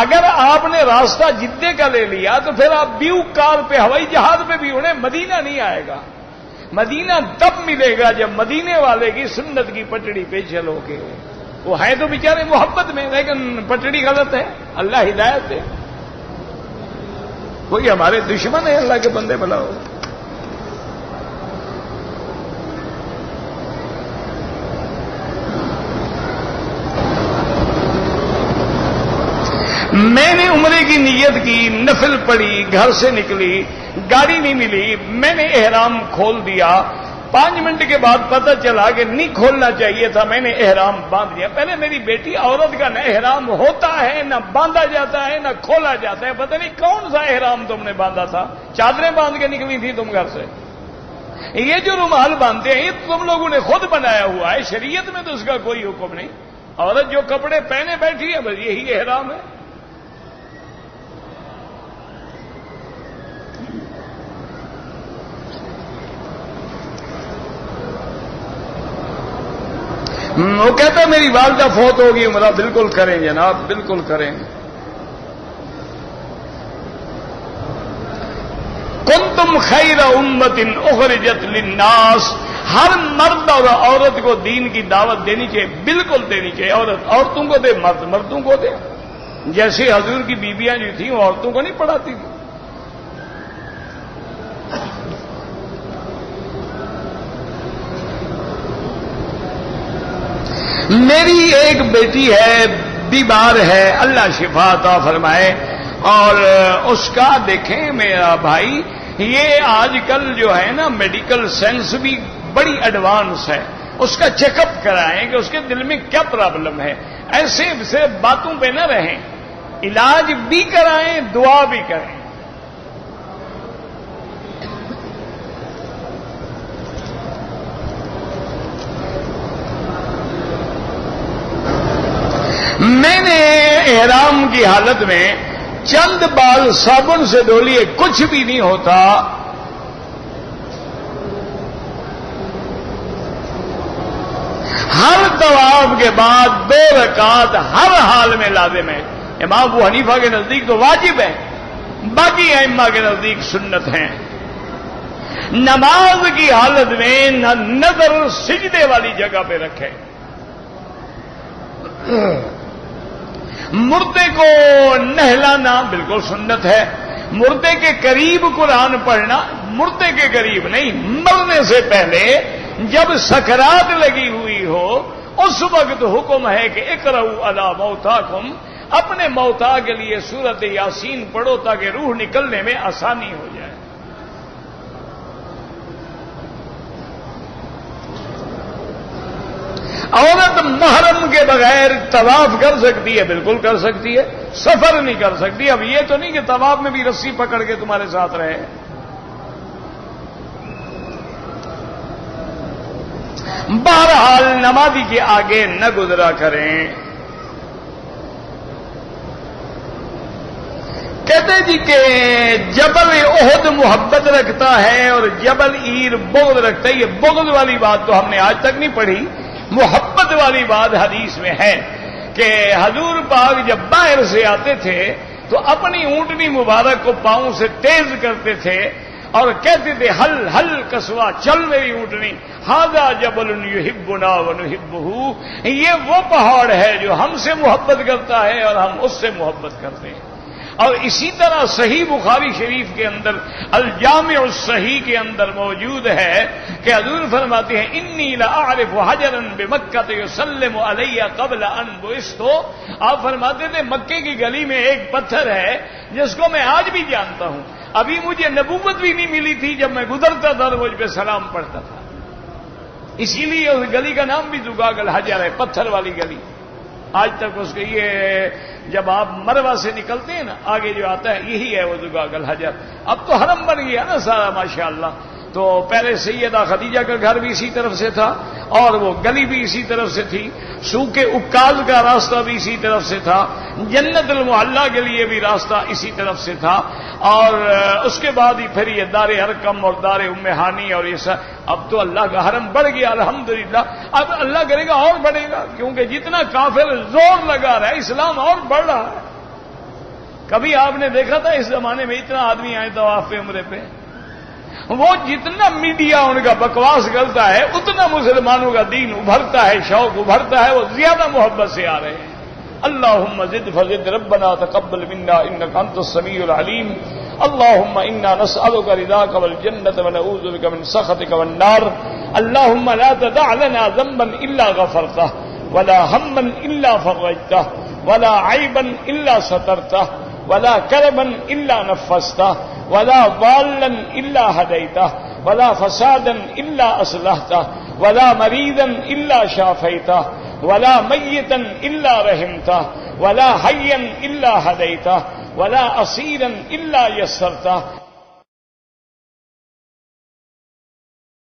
اگر آپ نے راستہ جدے کا لے لیا تو پھر آپ بیو کار پہ ہوائی جہاز پہ بھی انہیں مدینہ نہیں آئے گا۔ مدینہ تب ملے گا جب مدینے والے کی سنت کی پٹڑی پہ چلو گے۔ وہ ہیں تو بیچارے محبت میں، لیکن پٹڑی غلط ہے، اللہ ہدایت دے۔ کوئی ہمارے دشمن ہے اللہ کے بندے بلاؤ۔ میں نے عمرے کی نیت کی، نفل پڑی، گھر سے نکلی، گاڑی نہیں ملی، میں نے احرام کھول دیا، 5 منٹ کے بعد پتہ چلا کہ نہیں کھولنا چاہیے تھا، میں نے احرام باندھ دیا۔ پہلے میری بیٹی عورت کا نہ احرام ہوتا ہے، نہ باندھا جاتا ہے، نہ کھولا جاتا ہے، پتہ نہیں کون سا احرام تم نے باندھا تھا، چادریں باندھ کے نکلی تھی تم گھر سے۔ یہ جو رومال باندھتے ہیں یہ تم لوگوں نے خود بنایا ہوا ہے، شریعت میں تو اس کا کوئی حکم نہیں۔ عورت جو کپڑے پہنے بیٹھی ہے بس یہی احرام ہے۔ وہ کہتا میری والدہ فوت ہوگی، عمرہ بالکل کریں جناب، بالکل کریں. کنتم خیر امت اخرجت للناس، ہر مرد اور عورت کو دین کی دعوت دینی چاہیے، بالکل دینی چاہیے. عورتوں کو دے، مرد مردوں کو دے. جیسے حضور کی بیویاں جو تھیں وہ عورتوں کو نہیں پڑھاتی تھی. میری ایک بیٹی ہے، بیمار ہے، اللہ شفا عطا فرمائے. اور اس کا دیکھیں میرا بھائی، یہ آج کل جو ہے نا میڈیکل سائنس بھی بڑی ایڈوانس ہے. اس کا چیک اپ کرائیں کہ اس کے دل میں کیا پرابلم ہے. ایسے صرف باتوں پہ نہ رہیں، علاج بھی کرائیں، دعا بھی کریں. میں نے احرام کی حالت میں چند بال صابن سے دھو لیے، کچھ بھی نہیں ہوتا. ہر طواف کے بعد 2 رکعت ہر حال میں لازم ہے. امام ابو حنیفہ کے نزدیک تو واجب ہے، باقی ائمہ کے نزدیک سنت ہیں. نماز کی حالت میں نہ نظر سجدے والی جگہ پہ رکھے. مردے کو نہلانا بالکل سنت ہے. مردے کے قریب قرآن پڑھنا، مردے کے قریب نہیں، مرنے سے پہلے جب سکرات لگی ہوئی ہو اس وقت حکم ہے کہ اقرؤوا علی موتاکم، اپنے موتا کے لیے سورۃ یاسین پڑھو تاکہ روح نکلنے میں آسانی ہو جائے. عورت محرم کے بغیر طواف کر سکتی ہے، بالکل کر سکتی ہے، سفر نہیں کر سکتی. اب یہ تو نہیں کہ طواف میں بھی رسی پکڑ کے تمہارے ساتھ رہے. بہرحال نمازی کے آگے نہ گزرا کریں. کہتے جی کہ جبل احد محبت رکھتا ہے اور جبل عیر بغض رکھتا ہے. یہ بغض والی بات تو ہم نے آج تک نہیں پڑھی. محبت والی بات حدیث میں ہے کہ حضور پاک جب باہر سے آتے تھے تو اپنی اونٹنی مبارک کو پاؤں سے تیز کرتے تھے اور کہتے تھے ہل ہل کسوا، چل میری اونٹنی. ھذا جبل یحبنا ونحبہ، یہ وہ پہاڑ ہے جو ہم سے محبت کرتا ہے اور ہم اس سے محبت کرتے ہیں. اور اسی طرح صحیح بخاری شریف کے اندر الجامع الصحیح کے اندر موجود ہے کہ حضور فرماتے ہیں انی لاعرف حجرا بمکہ یسلم علی قبل ان بعثت. آپ فرماتے تھے مکے کی گلی میں ایک پتھر ہے جس کو میں آج بھی جانتا ہوں، ابھی مجھے نبوت بھی نہیں ملی تھی، جب میں گزرتا تھا مجھ پہ سلام پڑھتا تھا. اسی لیے اس گلی کا نام بھی زقاق الحجر ہے، پتھر والی گلی. آج تک اس کے یہ جب آپ مروا سے نکلتے ہیں نا آگے جو آتا ہے یہی ہے وہ زقاق الحجر. اب تو حرم بن گیا نا سارا ماشاءاللہ. تو پہلے سیدہ خدیجہ کا گھر بھی اسی طرف سے تھا اور وہ گلی بھی اسی طرف سے تھی، سوق اکال کا راستہ بھی اسی طرف سے تھا، جنت المعلی کے لیے بھی راستہ اسی طرف سے تھا. اور اس کے بعد ہی پھر یہ دار ارقم اور دار ام ہانی اور یہ سب. اب تو اللہ کا حرم بڑھ گیا الحمدللہ. اب اللہ کرے گا اور بڑھے گا، کیونکہ جتنا کافر زور لگا رہا ہے اسلام اور بڑھ رہا ہے. کبھی آپ نے دیکھا تھا اس زمانے میں اتنا آدمی آئے طواف پہ عمرے پہ؟ وہ جتنا میڈیا ان کا بکواس کرتا ہے اتنا مسلمانوں کا دین ابھرتا ہے، شوق ابھرتا ہے، وہ زیادہ محبت سے آ رہے ہیں. اللهم زد فزد ربنا تقبل منا انك انت السميع العليم. اللهم انا نسألك رضاك والجنة ونعوذ بك من سخطك والنار. اللهم لا تدع لنا ذنبا الا غفرته ولا هما الا فرجته ولا عيبا الا سترته ولا كربا الا نفسته ولا ضالا الا هديته ولا فسادا الا اصلحته ولا مريضا الا شافيته ولا ميتا الا رحمته ولا حيا الا هديته ولا اسيرا الا يسرته